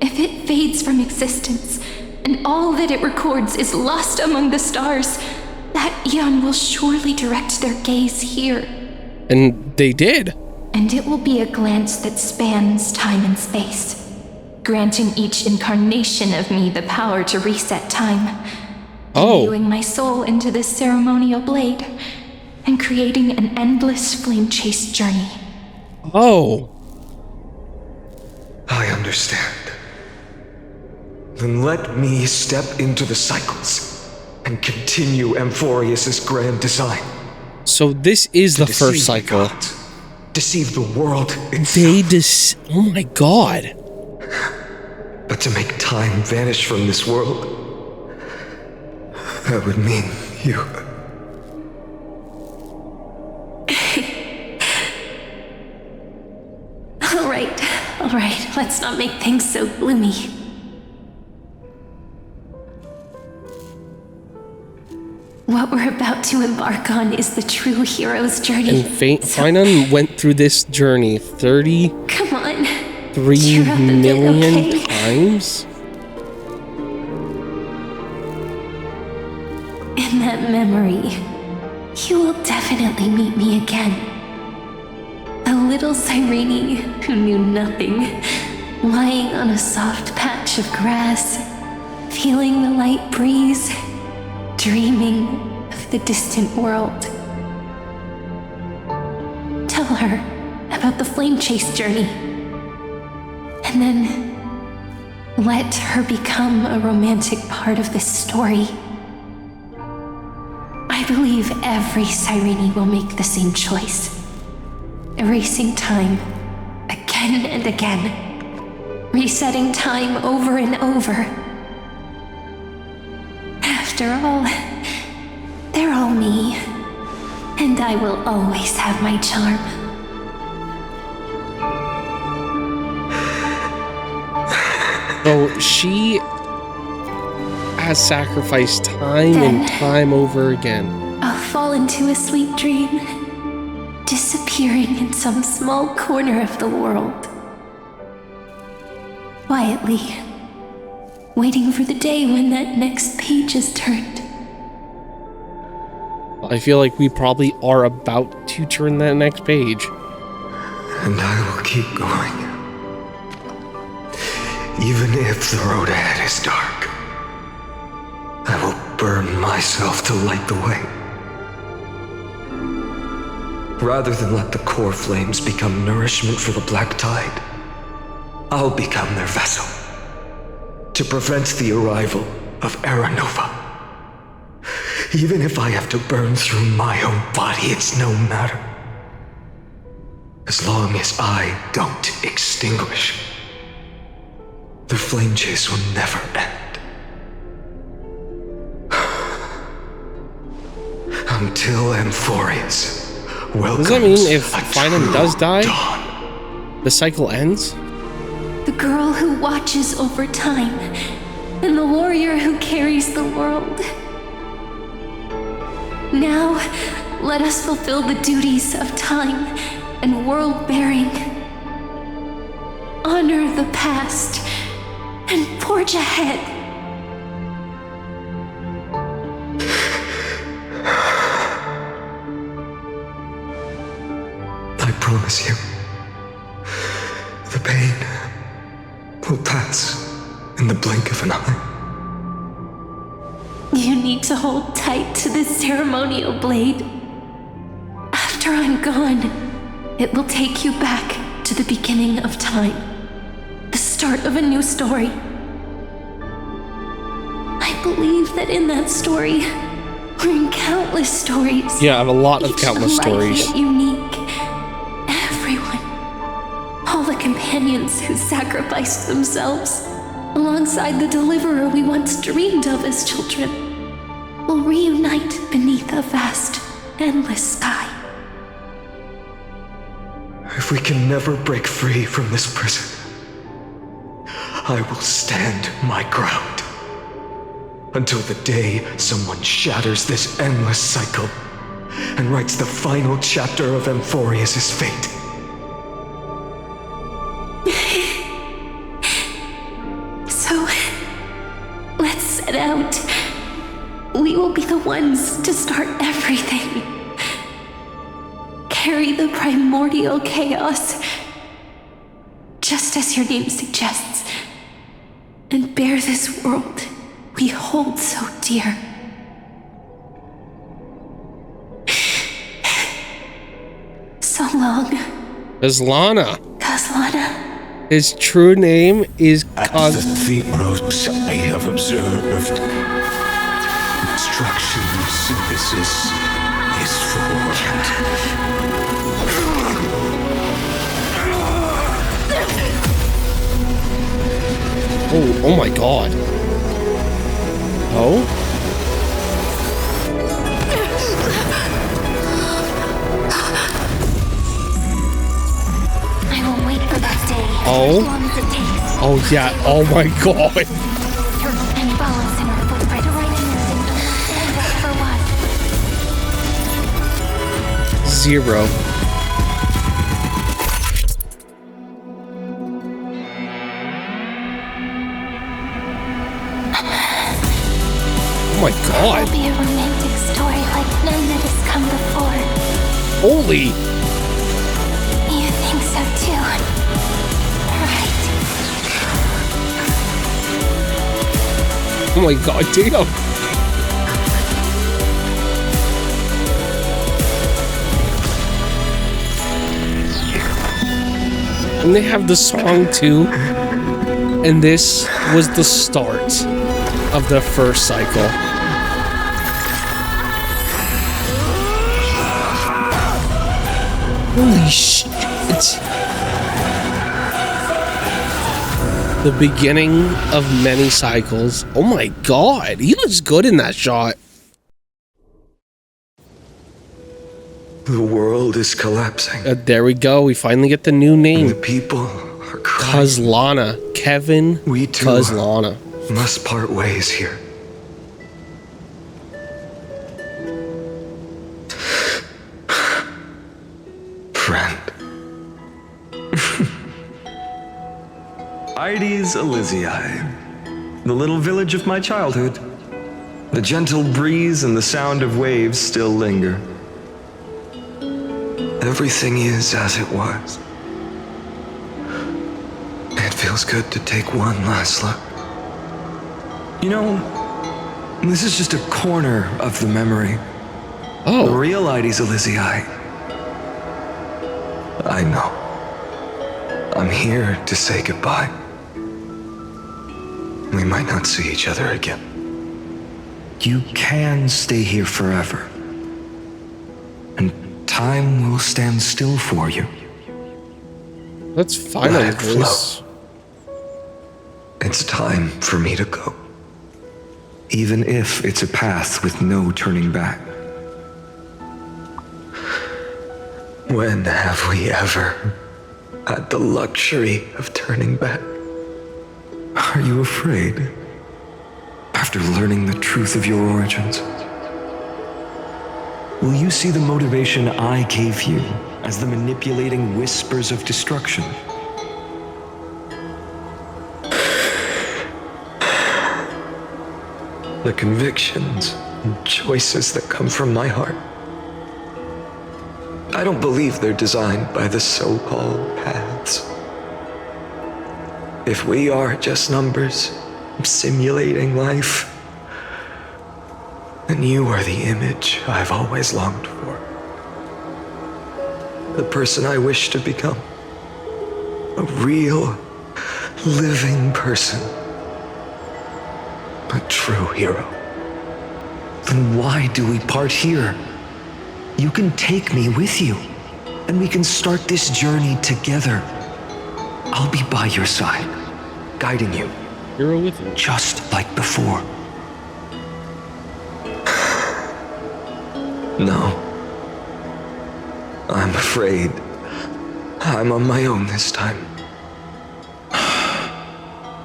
If it fades from existence, and all that it records is lost among the stars, that eon will surely direct their gaze here. And they did. And it will be a glance that spans time and space, granting each incarnation of me the power to reset time, imbuing my soul into this ceremonial blade, and creating an endless flame-chased journey. Oh. I understand. Then let me step into the cycles and continue Amphoreus' grand design. So this is the first cycle. Gods, deceive the world itself. Oh my god. But to make time vanish from this world, that would mean you. All right, let's not make things so gloomy. What we're about to embark on is the true hero's journey. And Phanion went through this journey 30... Come on. 3 Cheer up a bit, million okay? times? In that memory, you will definitely meet me again. A little Cyrene who knew nothing, lying on a soft patch of grass, feeling the light breeze, dreaming of the distant world. Tell her about the flame chase journey, and then let her become a romantic part of this story. I believe every Cyrene will make the same choice, erasing time again and again, resetting time over and over. After all, they're all me, and I will always have my charm. So she has sacrificed time and time over again. I'll fall into a sweet dream, disappearing in some small corner of the world. Quietly, waiting for the day when that next page is turned. I feel like we probably are about to turn that next page. And I will keep going. Even if the road ahead is dark, I will burn myself to light the way. Rather than let the core flames become nourishment for the black tide, I'll become their vessel to prevent the arrival of Era Nova. Even if I have to burn through my own body, it's no matter. As long as I don't extinguish, the flame chase will never end. Until Amphoreus welcomes. Does that mean if Phanion does die, the cycle ends? The girl who watches over time, and the warrior who carries the world. Now, let us fulfill the duties of time and world-bearing. Honor the past and forge ahead. I promise you, the pain will pass in the blink of an eye. You need to hold tight to this ceremonial blade. After I'm gone, it will take you back to the beginning of time. The start of a new story. I believe that in that story, or in countless stories. Yeah, I have a lot of each countless life stories. yet unique. Everyone, all the companions who sacrificed themselves, alongside the deliverer we once dreamed of as children, will reunite beneath a vast, endless sky. If we can never break free from this prison, I will stand my ground until the day someone shatters this endless cycle and writes the final chapter of Amphoreus' fate. So, let's set out. We will be the ones to start everything. Carry the primordial chaos, just as your name suggests, and bear this world we hold so dear. So long, Kazlana. Kazlana. His true name is At the Theros, I have observed. Instruction synthesis is formed. Oh my god. Oh? I will wait for that day. Oh? As long as it takes. Oh yeah, oh my god. And follows in our footprint to right and what for what? 0. Oh my god. It'll be a romantic story like none that has come before. Holy. You think so too, right? Oh my god, damn. And they have the song too. And this was the start of the first cycle. Holy shit. The beginning of many cycles. Oh my god, he looks good in that shot. The world is collapsing. There we go. We finally get the new name. The people are crying. Kazlana. Kevin We too Kazlana. must part ways here. Friend. Ides Elysiae, the little village of my childhood. The gentle breeze and the sound of waves still linger. Everything is as it was. It feels good to take one last look. You know, this is just a corner of the memory. Oh. The real Ides Elysiae. I know. I'm here to say goodbye. We might not see each other again. You can stay here forever. And time will stand still for you. That's fine, Let I it flow. guess. It's time for me to go. Even if it's a path with no turning back. When have we ever had the luxury of turning back? Are you afraid? After learning the truth of your origins? Will you see the motivation I gave you as the manipulating whispers of destruction? The convictions and choices that come from my heart. I don't believe they're designed by the so-called paths. If we are just numbers simulating life, then you are the image I've always longed for. The person I wish to become. A real, living person. A true hero. Then why do we part here? You can take me with you, and we can start this journey together. I'll be by your side, guiding you. Hero with you. Just like before. No. I'm afraid I'm on my own this time.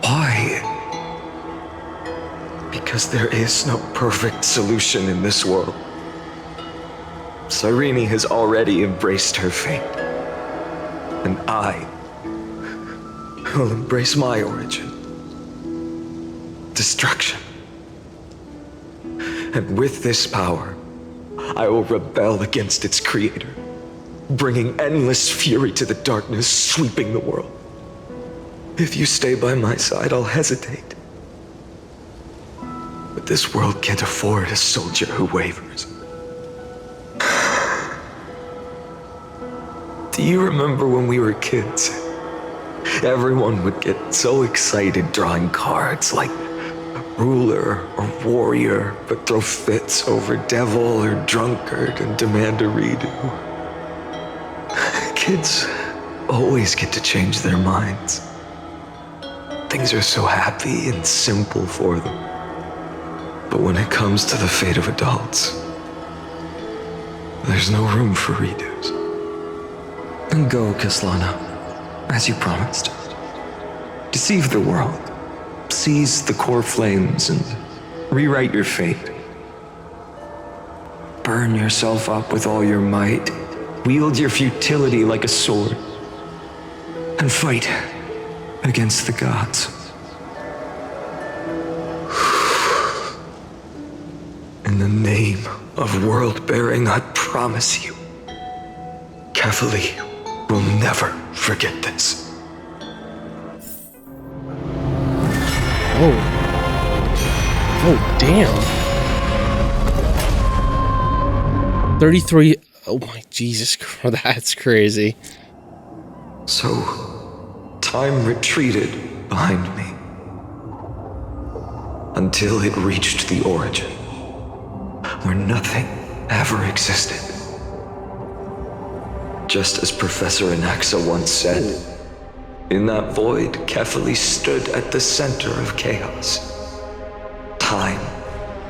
Why? Because there is no perfect solution in this world. Cyrene has already embraced her fate. And I will embrace my origin. Destruction. And with this power, I will rebel against its creator, bringing endless fury to the darkness sweeping the world. If you stay by my side, I'll hesitate. But this world can't afford a soldier who wavers. Do you remember when we were kids? Everyone would get so excited drawing cards like ruler or warrior, but throw fits over devil or drunkard and demand a redo. Kids always get to change their minds. Things are so happy and simple for them. But when it comes to the fate of adults, there's no room for redos. And go, Kazlana, as you promised. Deceive the world. Seize the core flames and rewrite your fate. Burn yourself up with all your might. Wield your futility like a sword. And fight against the gods. the name of world-bearing, I promise you, Kefali will never forget this. Oh. Oh, damn. 33. Oh my Jesus Christ, that's crazy. So, time retreated behind me until it reached the origin, where nothing ever existed. Just as Professor Anaxa once said, in that void, Kefali stood at the center of chaos. Time,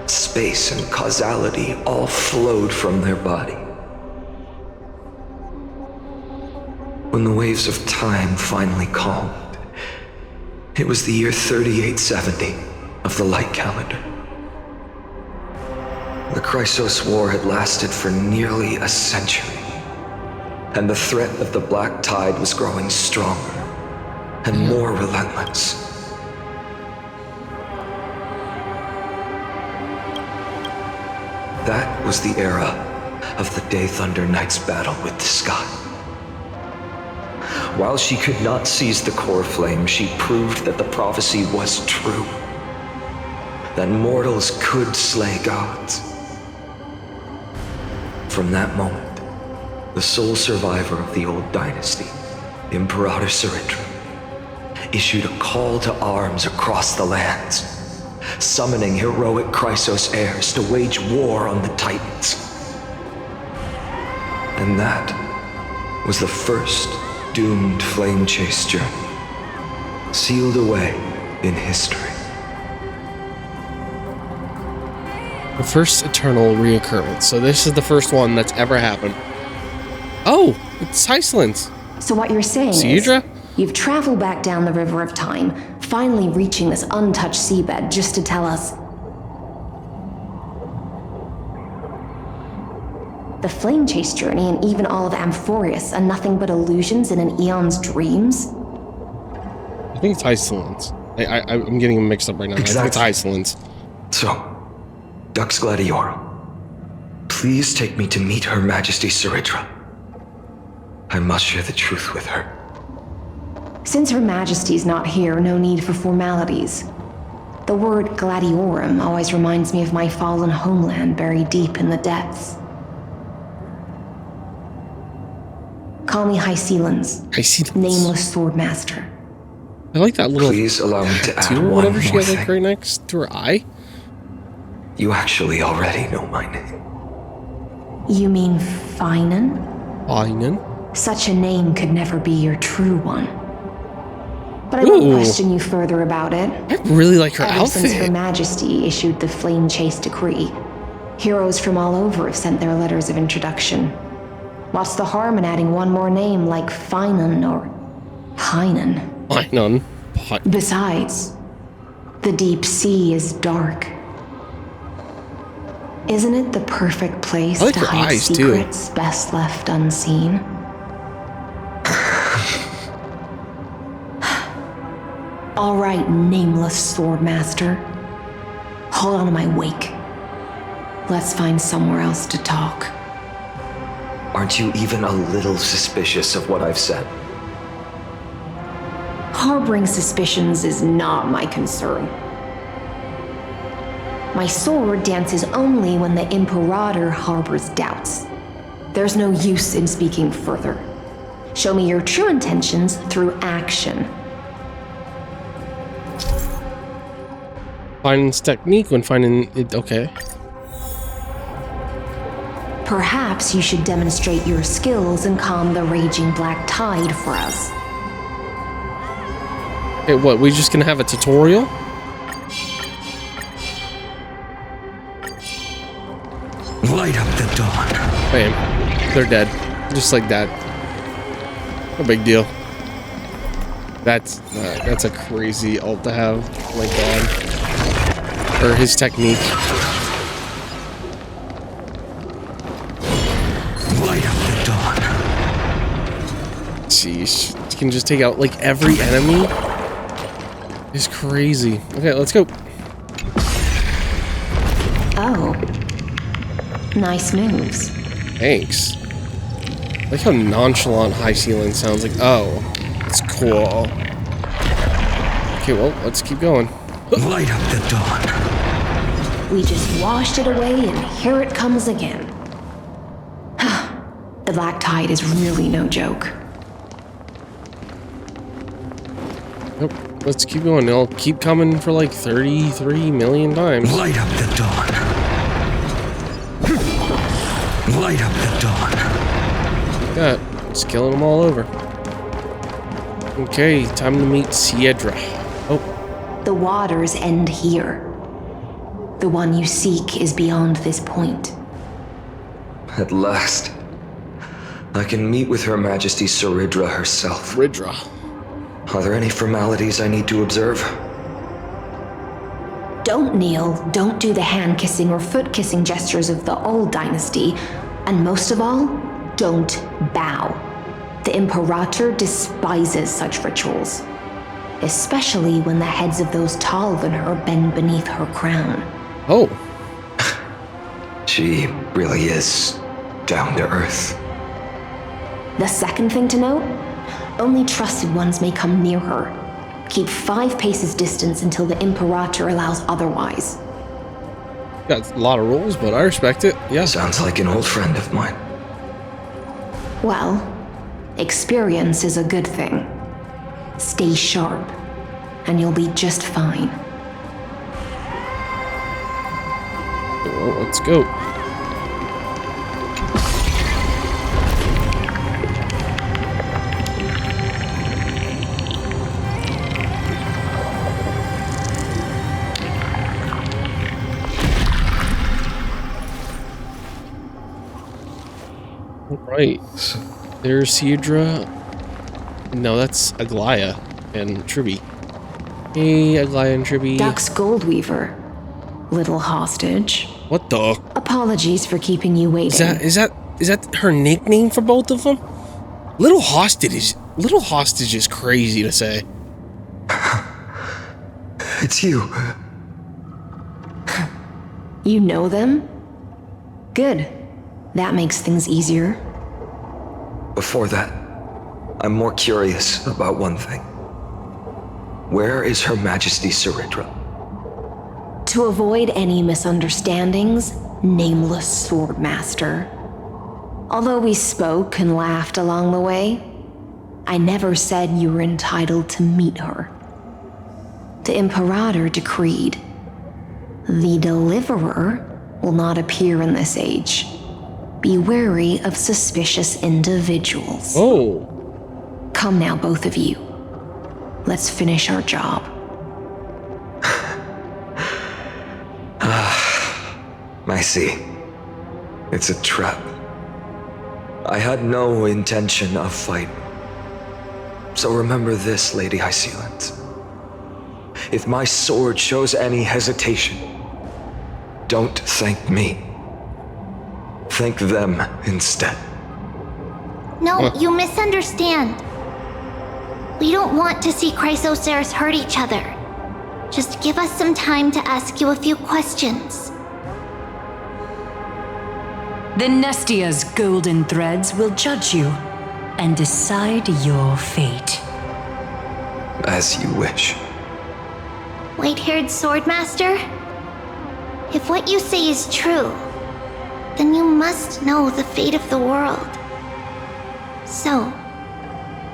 space, and causality all flowed from their body. When the waves of time finally calmed, it was the year 3870 of the light calendar. The Chrysos War had lasted for nearly a century, and the threat of the Black Tide was growing stronger and more relentless. That was the era of the Day Thunder Knight's battle with the sky. While she could not seize the core flame, she proved that the prophecy was true, that mortals could slay gods. From that moment, the sole survivor of the old dynasty, Imperator Hsr 3.4, issued a call to arms across the lands, summoning heroic Chrysos heirs to wage war on the Titans. And that was the first doomed flame chase journey, sealed away in history. The first eternal reoccurrence. So this is the first one that's ever happened. Oh, it's Iceland. So what you're saying Cedra? is, you've traveled back down the river of time, finally reaching this untouched seabed just to tell us the flame chase journey and even all of Amphoreus are nothing but illusions in an eon's dreams? I think it's Iceland. I'm getting them mixed up right now. Exactly. I think it's Iceland. So, Dux Gladiorum, please take me to meet Her Majesty Hsr 3.4. I must share the truth with her. Since Her Majesty's not here, no need for formalities. The word Gladiorum always reminds me of my fallen homeland buried deep in the depths. Call me Hyselians, nameless swordmaster. I like that little Please allow me to add or one whatever she more has like thing. right next to her eye. You actually already know my name. You mean Phanion? Phanion? Such a name could never be your true one. But I won't question you further about it. I really like her Ever since outfit. Her Majesty issued the Flame Chase Decree, heroes from all over have sent their letters of introduction. What's the harm in adding one more name like Phanion or Phanion? Phanion. Besides, the deep sea is dark. Isn't it the perfect place I like to her hide eyes, too. secrets best left unseen? All right, nameless swordmaster. Hold on to my wake. Let's find somewhere else to talk. Aren't you even a little suspicious of what I've said? Harboring suspicions is not my concern. My sword dances only when the Imperator harbors doubts. There's no use in speaking further. Show me your true intentions through action. Finding technique when finding it. Okay. Perhaps you should demonstrate your skills and calm the raging black tide for us. Okay, what? We just gonna have a tutorial? Light up the dawn. Bam. They're dead. Just like that. No big deal. That's a crazy ult to have. Oh my god. Or his technique. Light up the dawn. Jeez. You can just take out like every enemy. It's crazy. Okay, let's go. Oh, Nice moves. Thanks. Like how nonchalant high ceiling sounds like. Oh, it's cool. Okay, well, let's keep going. Light up the dawn. We just washed it away and here it comes again. The black tide is really no joke. Nope. Let's keep going. They'll keep coming for like 33 million times. Light up the dawn. Light up the dawn. Like that. Just killing them all over. Okay, time to meet Hsr. Oh, The waters end here. The one you seek is beyond this point. At last, I can meet with Her Majesty Hsr herself. Ridra. Are there any formalities I need to observe? Don't kneel, don't do the hand-kissing or foot-kissing gestures of the old dynasty, and most of all, don't bow. The Imperator despises such rituals, especially when the heads of those taller than her bend beneath her crown. Oh. She really is down to earth. The second thing to note, only trusted ones may come near her. Keep 5 paces distance until the Imperator allows otherwise. Got a lot of rules, but I respect it. Yeah. Sounds like an old friend of mine. Well, experience is a good thing. Stay sharp, and you'll be just fine. Well, let's go. Right. There's Hsr. No, that's Aglaya and Tribby. Hey, Aglaya and Tribby. Duck's Goldweaver. Little hostage. What the? Apologies for keeping you waiting. Is that her nickname for both of them? Little hostage is crazy to say. It's you. You know them? Good. That makes things easier. Before that, I'm more curious about one thing. Where is Her Majesty Hsr? To avoid any misunderstandings, nameless Swordmaster. Although we spoke and laughed along the way, I never said you were entitled to meet her. The Imperator decreed, the Deliverer will not appear in this age. Be wary of suspicious individuals. Oh. Come now, both of you. Let's finish our job. I see. It's a trap. I had no intention of fight. So remember this, Lady Hysealant. If my sword shows any hesitation, don't thank me. Thank them instead. No, you misunderstand. We don't want to see Chrysoceres hurt each other. Just give us some time to ask you a few questions. The Nestia's golden threads will judge you and decide your fate. As you wish. White-haired Swordmaster? If what you say is true, then you must know the fate of the world. So,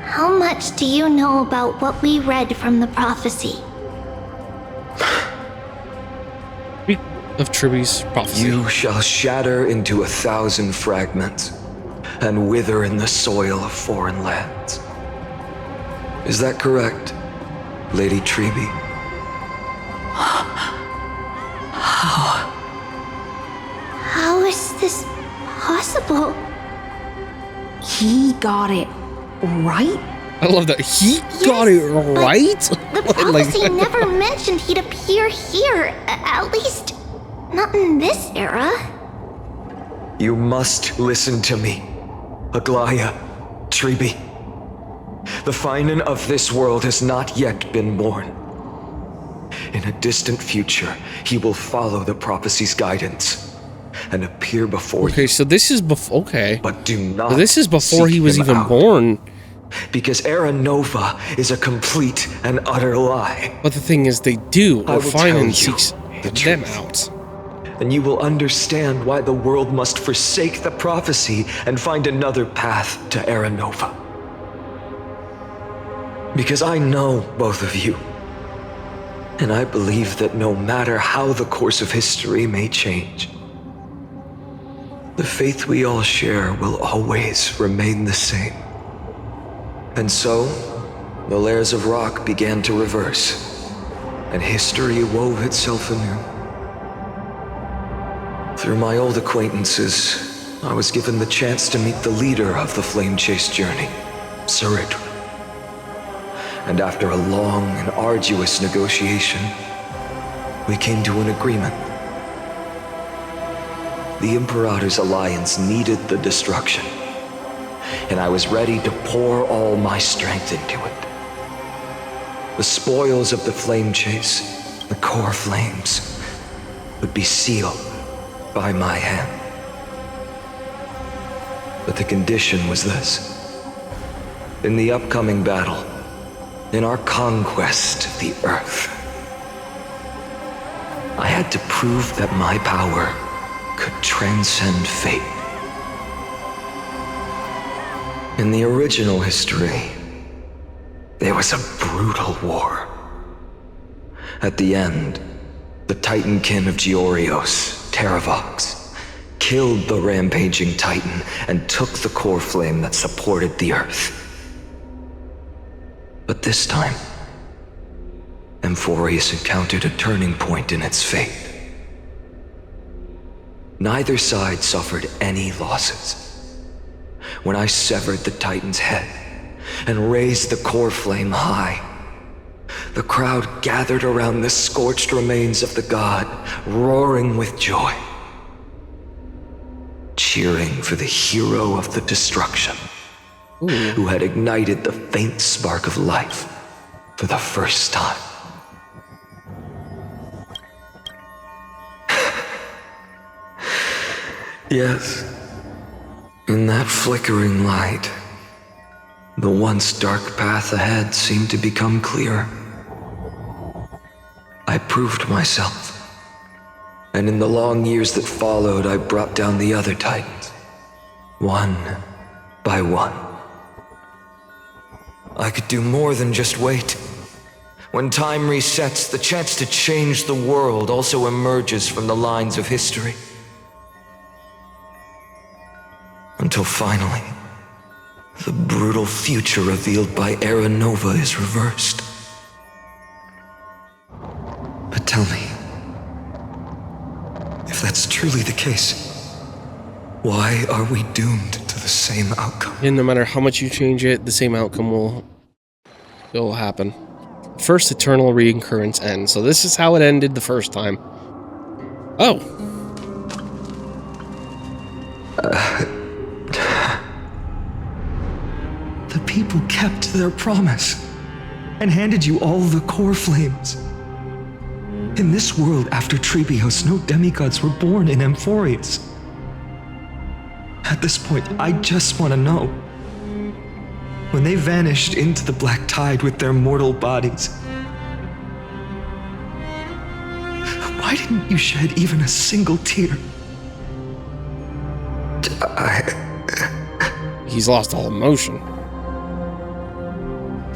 how much do you know about what we read from the prophecy? Of Tribby's prophecy. You shall shatter into 1,000 fragments and wither in the soil of foreign lands. Is that correct, Lady Treby? How is this possible? He got it right? I love that. He got it right? The prophecy never mentioned he'd appear here, at least not in this era. You must listen to me, Aglaya, Treby. The Phanion of this world has not yet been born. In a distant future, he will follow the prophecy's guidance and appear before Okay, you. so this is before. Okay. But do not. So this is before seek he was him even out, born. because Era Nova is a complete and utter lie. But the thing is, they do. I Or will tell Phanion you seeks the them truth. out. And you will understand why the world must forsake the prophecy and find another path to Era Nova. Because I know both of you. And I believe that no matter how the course of history may change, the faith we all share will always remain the same. And so, the layers of rock began to reverse, and history wove itself anew. Through my old acquaintances, I was given the chance to meet the leader of the Flame Chase journey, Hsr 3.4. And after a long and arduous negotiation, we came to an agreement. The Imperator's alliance needed the destruction, and I was ready to pour all my strength into it. The spoils of the Flame Chase, the core flames, would be sealed by my hand. But the condition was this. In the upcoming battle, in our conquest of the Earth, I had to prove that my power could transcend fate. In the original history, there was a brutal war. At the end, the Titankin of Georios, Terravox, killed the rampaging Titan and took the core flame that supported the Earth. But this time, Amphoreus encountered a turning point in its fate. Neither side suffered any losses. When I severed the Titan's head and raised the core flame high, the crowd gathered around the scorched remains of the god, roaring with joy, cheering for the hero of the destruction. Who had ignited the faint spark of life for the first time. Yes, in that flickering light, the once dark path ahead seemed to become clearer. I proved myself, and in the long years that followed, I brought down the other Titans, one by one. I could do more than just wait. When time resets, the chance to change the world also emerges from the lines of history. Until finally, the brutal future revealed by Era Nova is reversed. But tell me, if that's truly the case, why are we doomed to the same outcome? And no matter how much you change it, the same outcome will happen. First, eternal reoccurrence ends. So this is how it ended the first time. Oh. The people kept their promise and handed you all the core flames. In this world after Trebios, no demigods were born in Amphoreus. At this point, I just want to know. When they vanished into the black tide with their mortal bodies, why didn't you shed even a single tear? He's lost all emotion.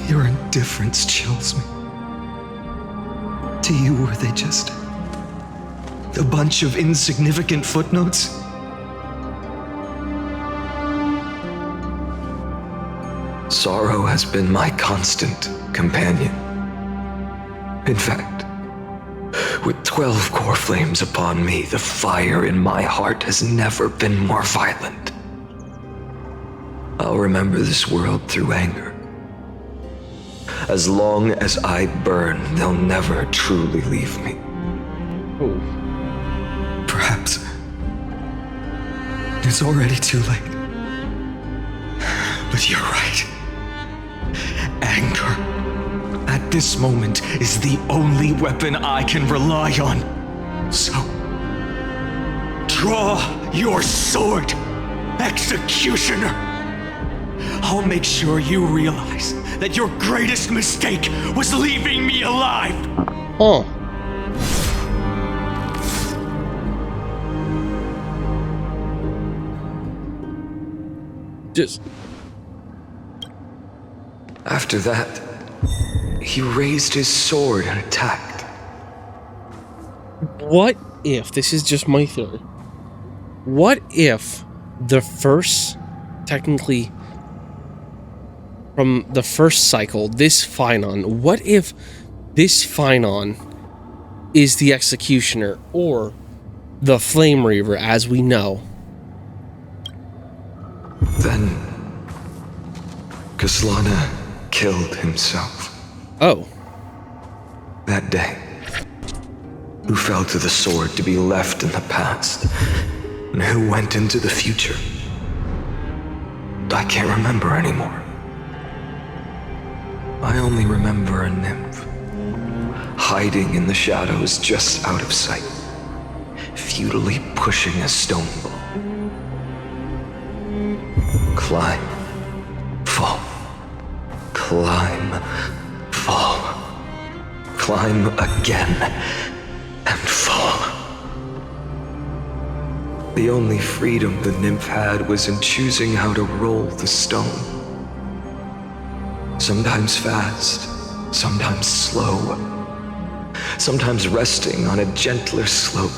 Your indifference chills me. To you, were they just a bunch of insignificant footnotes? Sorrow has been my constant companion. In fact, with 12 core flames upon me, the fire in my heart has never been more violent. I'll remember this world through anger. As long as I burn, they'll never truly leave me. Perhaps it's already too late. But you're right. Anger, at this moment, is the only weapon I can rely on. So, Draw your sword, Executioner! I'll make sure you realize that your greatest mistake was leaving me alive! Oh. Just... After that, he raised his sword and attacked. What if, this is just my theory, what if the first, technically, from the first cycle, this Phanion, what if this Phanion is the Executioner, or the Flame Reaver as we know? Then, Kazlana killed himself. Oh. That day, who fell to the sword to be left in the past, and who went into the future? I can't remember anymore. I only remember a nymph, hiding in the shadows just out of sight, futilely pushing a stone ball. Climb, fall, climb, fall, climb again, and fall. The only freedom the nymph had was in choosing how to roll the stone. Sometimes fast, sometimes slow, sometimes resting on a gentler slope,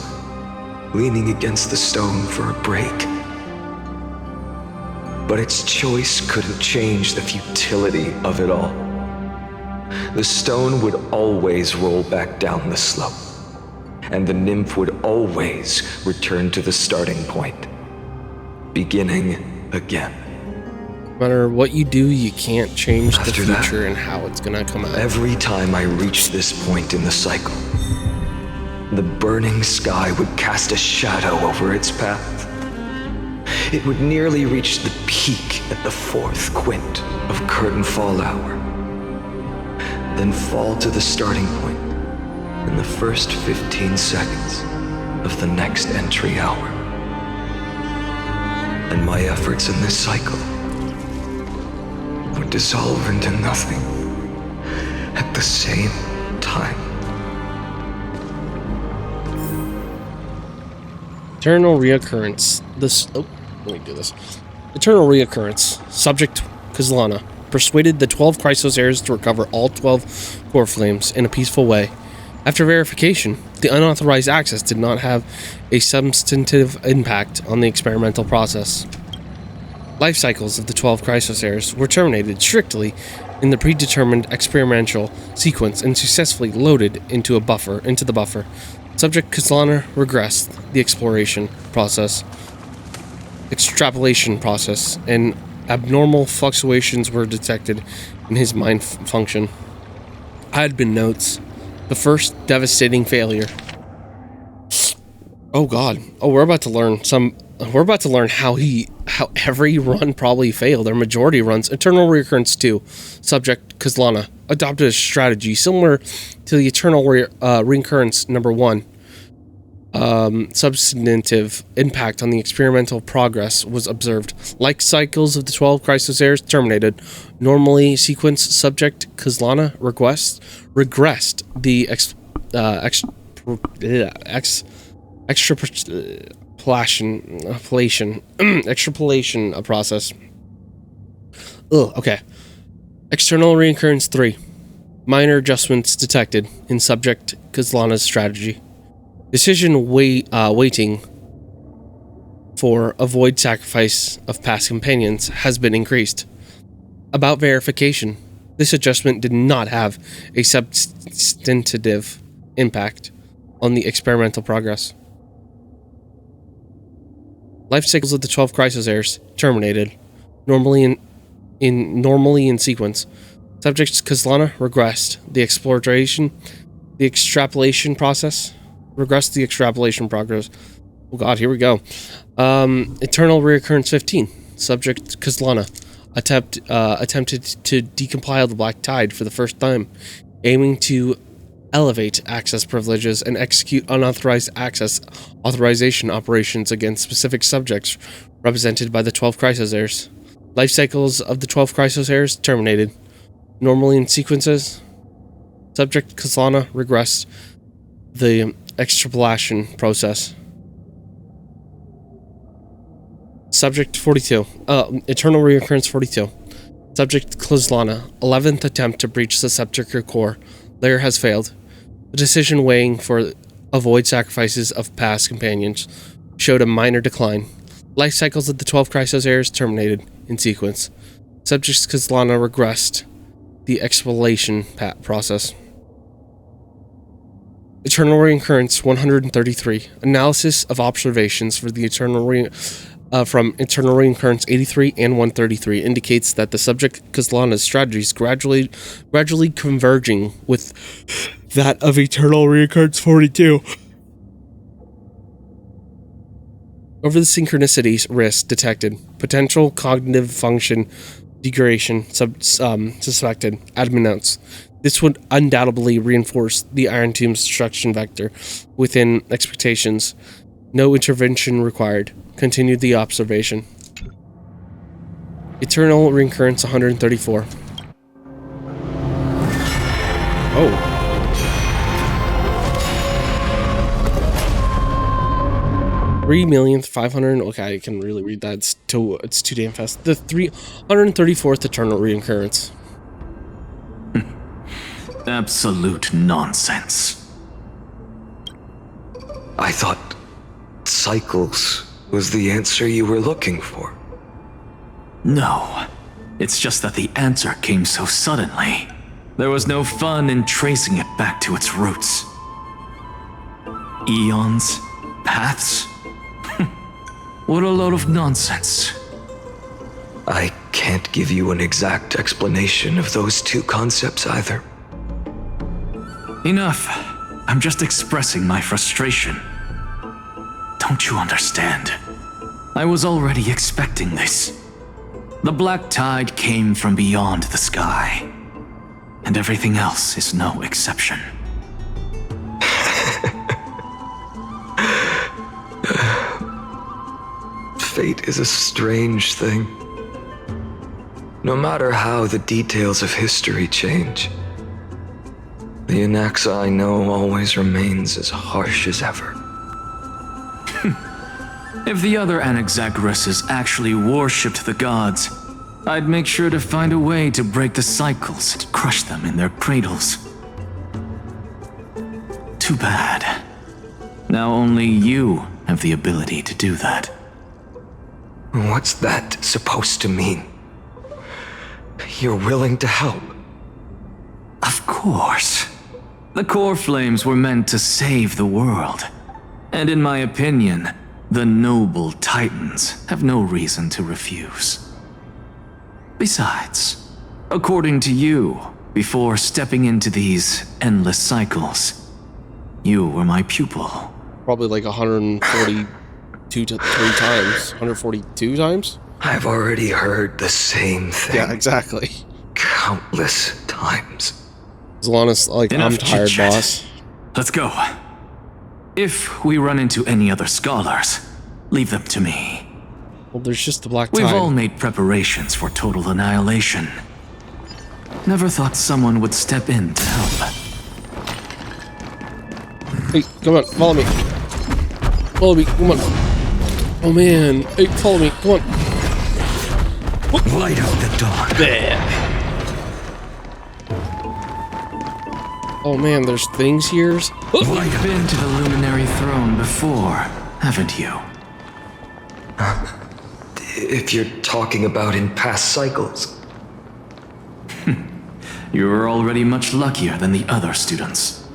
leaning against the stone for a break. But its choice couldn't change the futility of it all. The stone would always roll back down the slope, and the nymph would always return to the starting point, beginning again. No matter what you do, you can't change the future and how it's gonna come out. Every time I reached this point in the cycle, the burning sky would cast a shadow over its path. It would nearly reach the peak at the fourth quint of curtain fall hour, then fall to the starting point in the first 15 seconds of the next entry hour. And my efforts in this cycle would dissolve into nothing at the same time. Eternal reoccurrence. Let me do this. Eternal reoccurrence. Subject Kazlana persuaded the 12 Chrysos heirs to recover all 12 core flames in a peaceful way. After verification, the unauthorized access did not have a substantive impact on the experimental process. Life cycles of the 12 Chrysos heirs were terminated strictly in the predetermined experimental sequence and successfully loaded into the buffer. Subject Kazlana regressed the extrapolation process, and abnormal fluctuations were detected in his mind function. Admin notes: the first devastating failure. Oh god. Oh, we're about to learn how every run probably failed, or majority runs. Eternal Reoccurrence 2. Subject Kazlana adopted a strategy similar to the Eternal Reoccurrence number 1. Substantive impact on the experimental progress was observed. Like cycles of the 12 Chrysos heirs terminated. Normally sequence subject Kazlana regressed the extrapolation process. Okay. External Reoccurrence 3. Minor adjustments detected in subject Kazlana's strategy. Decision weighting for avoid sacrifice of past companions has been increased. About verification, this adjustment did not have a substantive impact on the experimental progress. Life cycles of the 12 Chrysos heirs terminated, normally in sequence. Subject Kazlana regressed the extrapolation process. Regressed the extrapolation progress. Oh god, here we go. Eternal Reoccurrence 15. Subject Kazlana attempted to decompile the Black Tide for the first time, aiming to elevate access privileges, and execute unauthorized access authorization operations against specific subjects represented by the 12 Chrysoseirs. Life cycles of the 12 Chrysoseirs terminated. Normally in sequences, subject Kaslana regressed the extrapolation process. Subject 42. Eternal Reoccurrence 42. Subject Kaslana. 11th attempt to breach the Sepulchre core. Layer has failed. The decision weighing for avoid sacrifices of past companions showed a minor decline. Life cycles of the 12 Chrysoseirs terminated in sequence. Subject Kaslana regressed the exfoliation process. Eternal Reoccurrence 133. Analysis of observations for the from Eternal Reoccurrence 83 and 133 indicates that the subject Kaslana's strategies gradually converging with that of Eternal Reoccurrence 42. Over the synchronicities risk detected. Potential cognitive function degradation suspected. Admin notes. This would undoubtedly reinforce the Iron Tomb's destruction vector within expectations. No intervention required. Continued the observation. Eternal Reoccurrence 134. Oh. $3,500,000. Okay, I can really read that. It's too damn fast. The 334th Eternal Reoccurrence. Absolute nonsense. I thought cycles was the answer you were looking for. No. It's just that the answer came so suddenly. There was no fun in tracing it back to its roots. Eons? Paths? What a load of nonsense. I can't give you an exact explanation of those two concepts either. Enough. I'm just expressing my frustration. Don't you understand? I was already expecting this. The black tide came from beyond the sky. And everything else is no exception. Fate is a strange thing. No matter how the details of history change, the Anaxa I know always remains as harsh as ever. If the other Anaxagoras actually worshipped the gods, I'd make sure to find a way to break the cycles and crush them in their cradles. Too bad. Now only you have the ability to do that. What's that supposed to mean? You're willing to help? Of course. The core flames were meant to save the world. And in my opinion, the noble titans have no reason to refuse. Besides, according to you, before stepping into these endless cycles, you were my pupil. Probably like 142 to 3 times. 142 times? I've already heard the same thing. Yeah, exactly. Countless times. Zalana's like, Enough I'm tired, chit-chat. boss. Let's go. If we run into any other scholars, leave them to me. Well, there's just the black tide. We've all made preparations for total annihilation. Never thought someone would step in to help. Hey, come on, follow me. Follow me, come on. Oh man, hey, follow me, come on. Light out the dawn. There. Oh man, there's things here. You've been to the Luminary Throne before, haven't you? If you're talking about in past cycles. You were already much luckier than the other students.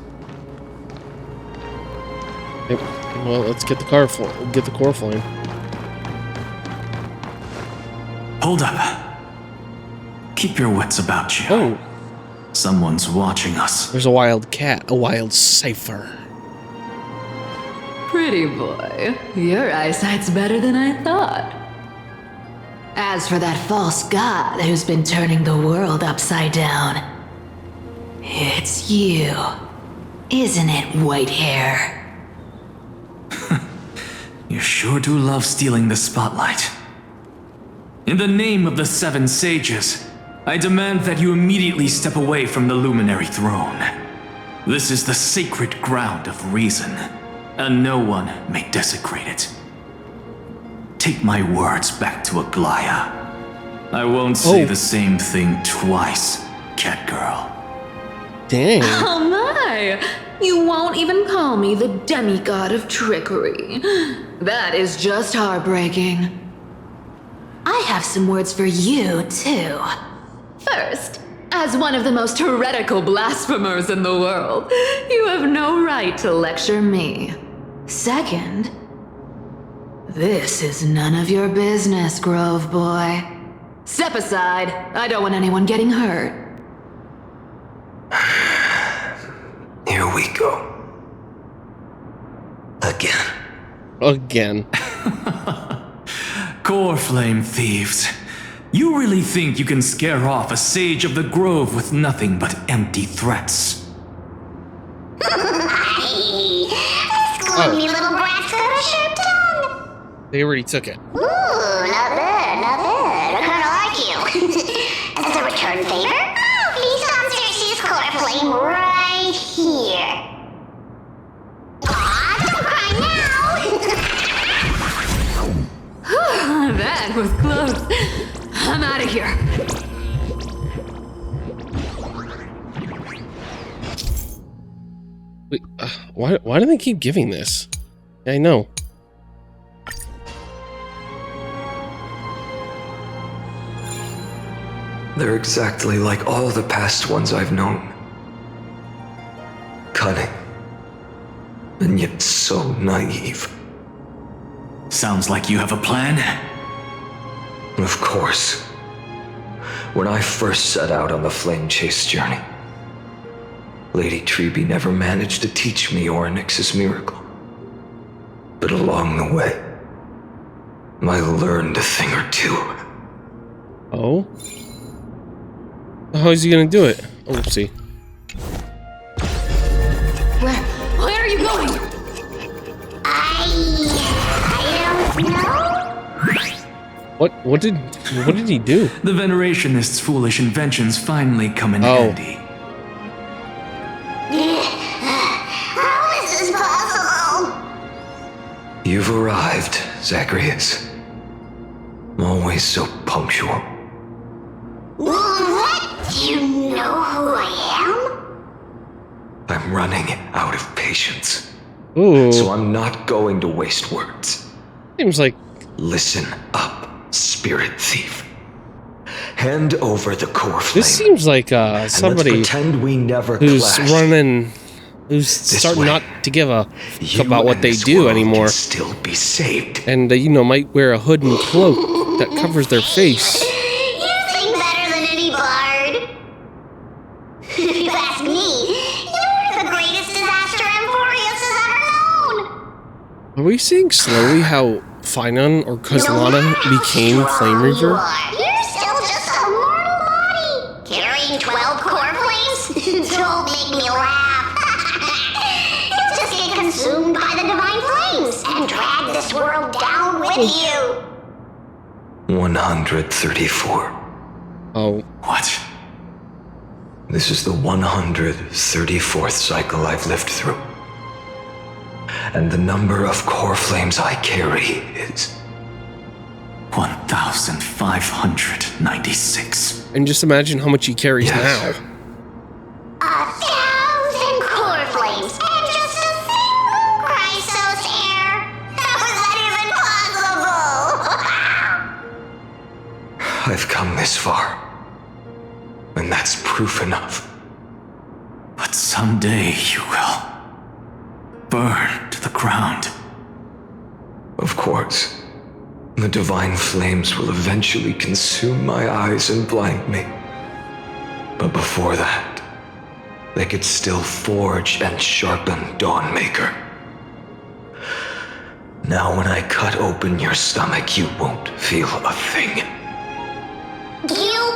Yep. Well, let's get the core flame. Hold up. Keep your wits about you. Oh, Someone's watching us. there's a wild cat, a wild cipher. Pretty boy, your eyesight's better than I thought. As for that false god who's been turning the world upside down, it's you. isn't it, Whitehair? You sure do love stealing the spotlight. In the name of the Seven Sages, I demand that you immediately step away from the Luminary Throne. This is the sacred ground of reason, and no one may desecrate it. Take my words back to Aglaya. I won't say the same thing twice, Catgirl. Dang. Oh my! You won't even call me the demigod of trickery. That is just heartbreaking. I have some words for you, too. First, as one of the most heretical blasphemers in the world, you have no right to lecture me. Second, this is none of your business, Grove Boy. Step aside. I don't want anyone getting hurt. Here we go. Again. Core Flame thieves. You really think you can scare off a sage of the Grove with nothing but empty threats? This gloomy little brat's got a sharp tongue. They already took it. Ooh, not bad, not bad. I kinda like you. As a return favor, please come Cersei's core flame right here. Aw, don't cry now! That was close. I'm out of here. Wait, why do they keep giving this? Yeah, I know. They're exactly like all the past ones I've known. Cunning. And yet so naive. Sounds like you have a plan? Of course. When I first set out on the flame chase journey, Lady Treby never managed to teach me Orynyx's miracle. But along the way, I learned a thing or two. Oh? How is he gonna do it? Oh, oopsie. Where are you going? I don't know. What did he do? The Veneration-ist's foolish inventions finally come in handy. How is this possible? You've arrived, Zacharias. Always so punctual. What? Do you know who I am? I'm running out of patience. Ooh. So I'm not going to waste words. Seems like... Listen up, spirit thief. Hand over the core flame. This seems like somebody let's pretend we never who's clashed. running, who's starting not to give a fuck about what they do anymore. Can still be saved. And you know, might wear a hood and cloak that covers their face. You sing better than any bard. If you ask me, you're the greatest disaster Amphoreus has ever known. Are we seeing slowly how Phanion or Kozlana became Flame Reaver? You're still just a mortal body. Carrying 12 core flames? Don't make me laugh. You'll just get consumed by the divine flames and drag this world down with you. 134. Oh. What? This is the 134th cycle I've lived through. And the number of core flames I carry is 1,596. And just imagine how much he carries now. 1,000 core flames and just a single Chrysos heir. How is that even possible? I've come this far. And that's proof enough. But someday you will burn to the ground. Of course. The divine flames will eventually consume my eyes and blind me. But before that, they could still forge and sharpen Dawnmaker. Now when I cut open your stomach, you won't feel a thing. You...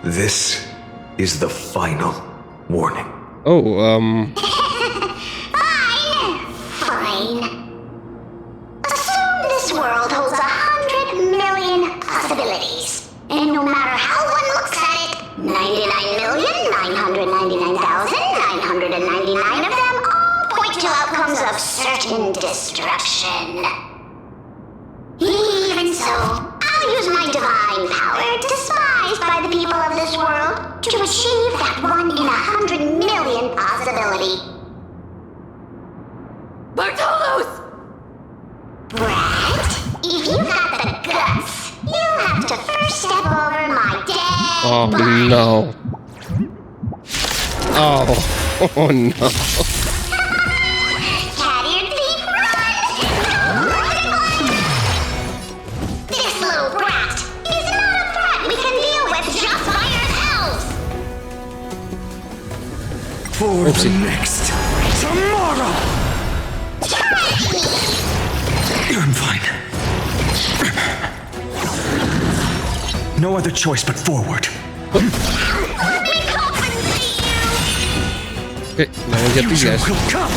This is the final warning. Oh, Fine. Assume this world holds 100 million possibilities. And no matter how one looks at it, 99,999,999 of them all point to outcomes of certain destruction. Even so, I'll use my divine power, despised by the people of this world, to achieve that 1 in 100 million possibility. Bartolos! Brett, if you got the guts, you'll have to first step over my dead body. no. Oh, oh no. Cat-eared thief, run! This little brat is not a threat we can deal with just by ourselves. For the next tomorrow! I'm fine. No other choice but forward. Okay, now we get these guys. Will come.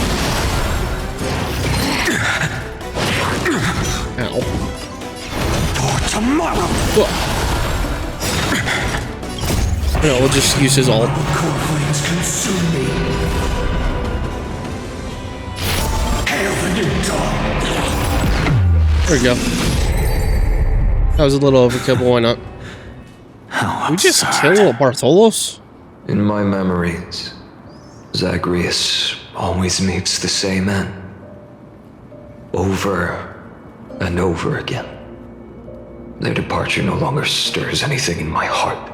Ow. For tomorrow. No, we'll just use his ult. Core flames consume me. Hail the new dawn. There we go. That was a little overkill, but why not? How We just absurd. kill Bartolos? In my memories, Zagreus always meets the same end. Over and over again. Their departure no longer stirs anything in my heart.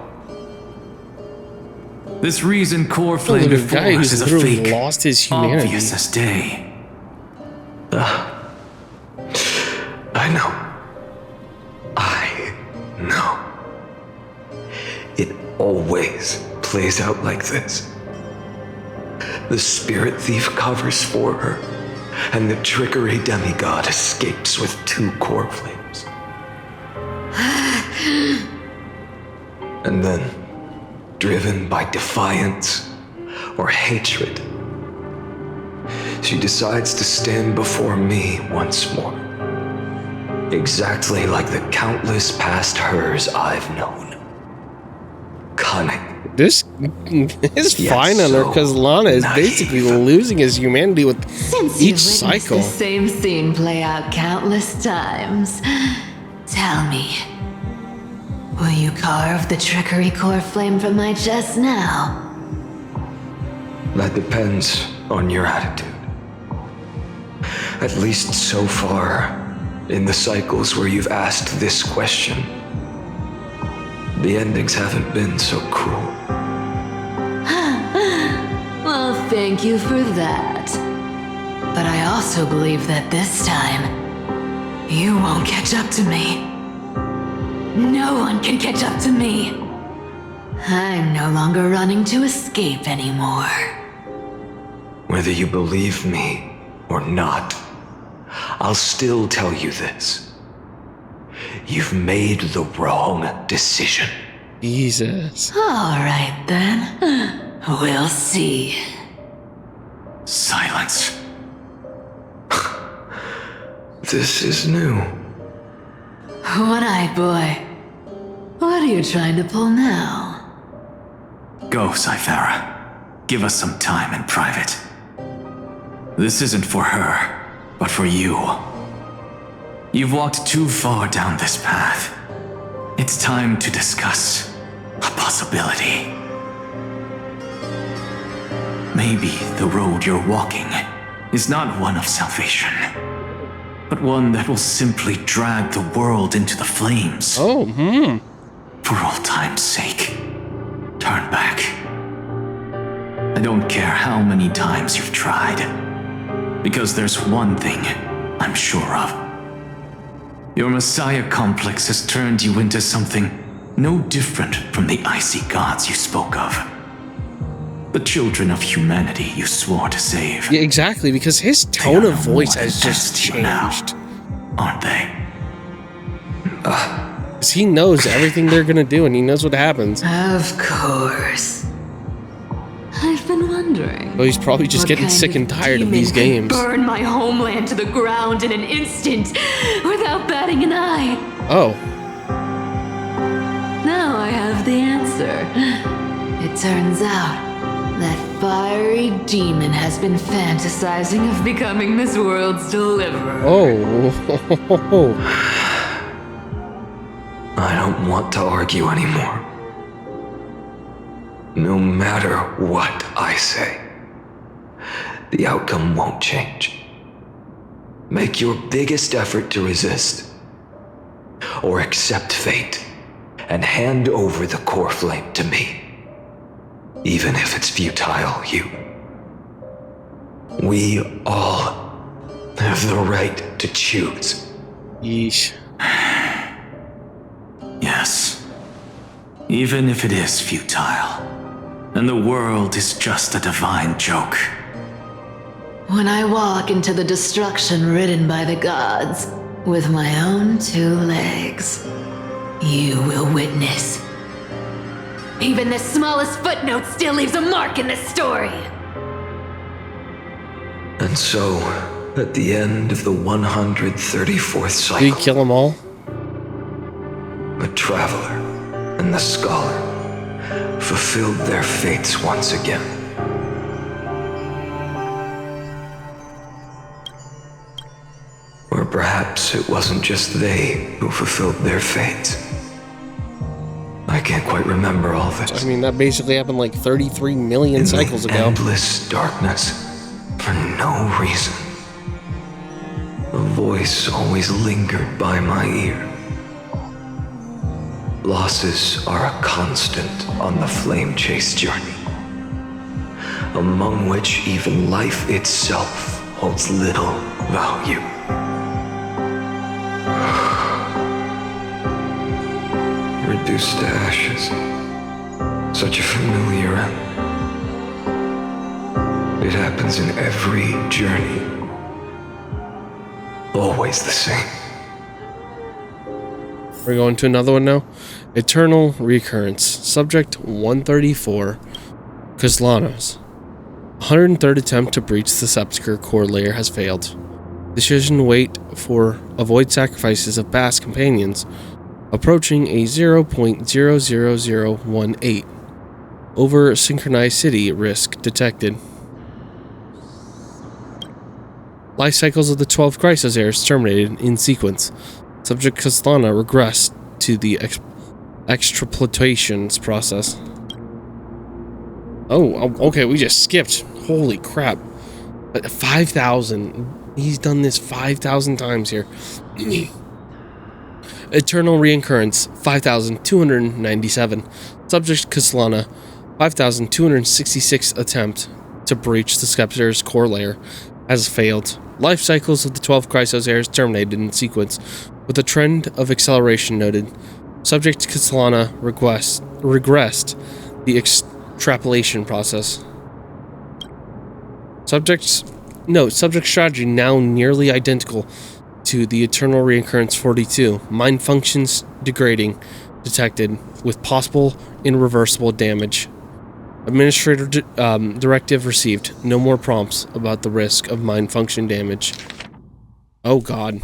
This reason core flame the before guy us who's is a literally fake. lost his humanity. Obvious as day. I know. I know. It always plays out like this. The spirit thief covers for her, and the trickery demigod escapes with 2 core flames. And then, driven by defiance or hatred, she decides to stand before me once more. Exactly like the countless past hers I've known. Cunning. This is fine on her because Lana is basically losing his humanity with Since each you've witnessed cycle. the same scene play out countless times, tell me, will you carve the trickery core flame from my chest now? That depends on your attitude. At least so far, in the cycles where you've asked this question, the endings haven't been so cruel. Well, thank you for that. But I also believe that this time, you won't catch up to me. No one can catch up to me. I'm no longer running to escape anymore. Whether you believe me or not, I'll still tell you this. You've made the wrong decision. Jesus. All right then. We'll see. Silence. This is new. One-eyed boy. What are you trying to pull now? Go, Cythera. Give us some time in private. This isn't for her, but for you. You've walked too far down this path. It's time to discuss a possibility. Maybe the road you're walking is not one of salvation, but one that will simply drag the world into the flames. Oh, For all time's sake, turn back. I don't care how many times you've tried, because there's one thing I'm sure of. Your Messiah complex has turned you into something no different from the icy gods you spoke of. The children of humanity you swore to save. yeah, exactly, because his They tone are of no voice more has than just dust to you now, changed. aren't they? 'Cause he knows everything they're gonna do, and he knows what happens. Of course. I've been wondering. Well, he's probably just what getting kind sick and tired of demon these could games. Burn my homeland to the ground in an instant without batting an eye. Oh. Now I have the answer. It turns out that fiery demon has been fantasizing of becoming this world's deliverer. Oh. I don't want to argue anymore. No matter what I say, the outcome won't change. Make your biggest effort to resist, or accept fate and hand over the core flame to me. Even if it's futile, we all have the right to choose. Yeesh. Yes. Even if it is futile, and the world is just a divine joke. When I walk into the destruction written by the gods with my own 2 legs, you will witness. Even the smallest footnote still leaves a mark in the story. And so, at the end of the 134th cycle, Did he kill them all? the traveler and the scholar fulfilled their fates once again. Or perhaps it wasn't just they who fulfilled their fates. I can't quite remember all this. I mean, that basically happened like 33 million In cycles the ago. endless darkness, for no reason. A voice always lingered by my ear. Losses are a constant on the flame chase journey, among which even life itself holds little value. Reduced to ashes. Such a familiar end. It happens in every journey. Always the same. We're going to another one now. Eternal Recurrence. Subject 134. Kazlanos. 103rd attempt to breach the Sepulchre core layer has failed. Decision to wait for avoid sacrifices of past companions. Approaching a 0.00018. Over synchronicity risk detected. Life cycles of the 12 Chrysoseirs terminated in sequence. Subject Kaslana regressed to the extrapolations process. Oh, okay, we just skipped. Holy crap. 5,000. He's done this 5,000 times here. Eternal Reincurrence, 5,297. Subject Kaslana, 5,266 attempt to breach the Sepulchre's core layer has failed. Life cycles of the 12 Chrysoseirs terminated in sequence, with a trend of acceleration noted. Subject Kaslana regressed the extrapolation process. Subject strategy now nearly identical to the Eternal Reincurrence 42. Mind functions degrading detected with possible irreversible damage. Administrator directive received. No more prompts about the risk of mind function damage. Oh god.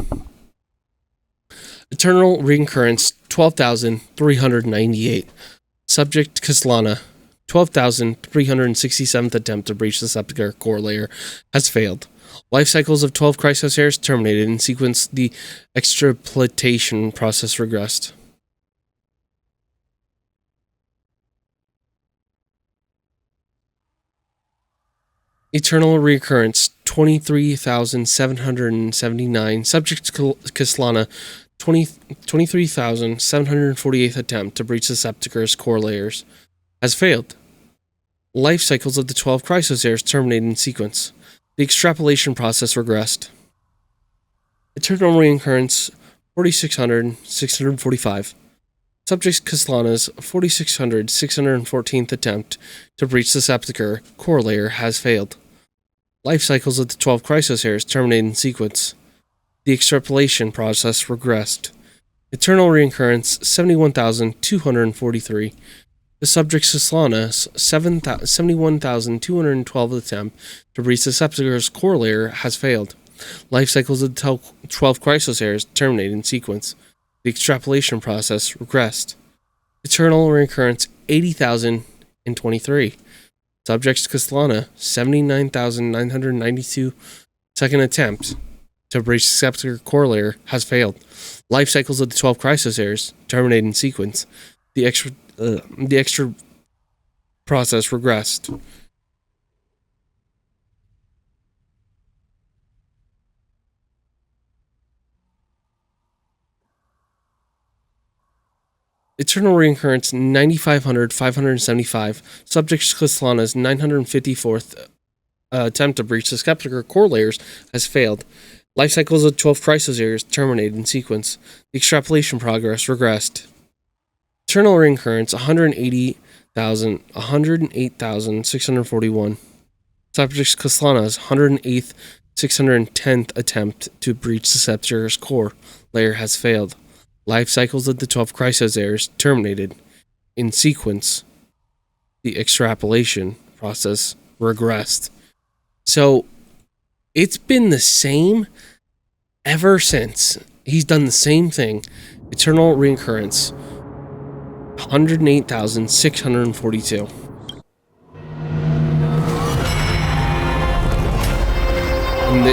Eternal Reincurrence 12,398. Subject Kaslana. 12,367th attempt to breach the Sepulchre core layer has failed. Life cycles of 12 Chrysoseirs terminated in sequence. The extrapolation process regressed. Eternal Recurrence 23,779. Subject Kaslana 23,748th attempt to breach the Sepulchre's core layers has failed. Life cycles of the 12 Chrysoseirs terminated in sequence. The extrapolation process regressed. Eternal Reincurrence 4600, 645. Subject Kaslana's 4600, 614th attempt to breach the Sepulchre core layer has failed. Life cycles of the 12 Chrysoseirs terminated in sequence. The extrapolation process regressed. Eternal Reincurrence 71,243. The subject Sislana's 71,212 attempt to breach the Sepulchre's core layer has failed. Life cycles of the 12 chrysoseres terminate in sequence. The extrapolation process regressed. Eternal recurrence 80,023. Subject Sislana 79,992 second attempt to breach the Sepulchre core layer has failed. Life cycles of the 12 chrysoseres terminate in sequence. The extra process regressed. Eternal recurrence 9,575. Subject Sislana's 954th attempt to breach the Sepulchre core layers has failed. Life cycles of 12 chrysoseres terminated in sequence. The extrapolation progress regressed. Eternal recurrence 108,641. Subject Sislana's 108th 610th attempt to breach the Sepulchre's core layer has failed. Life cycles of the 12 chrysoseres terminated in sequence. The extrapolation process regressed. So it's been the same ever since. He's done the same thing. Eternal recurrence 108,642. And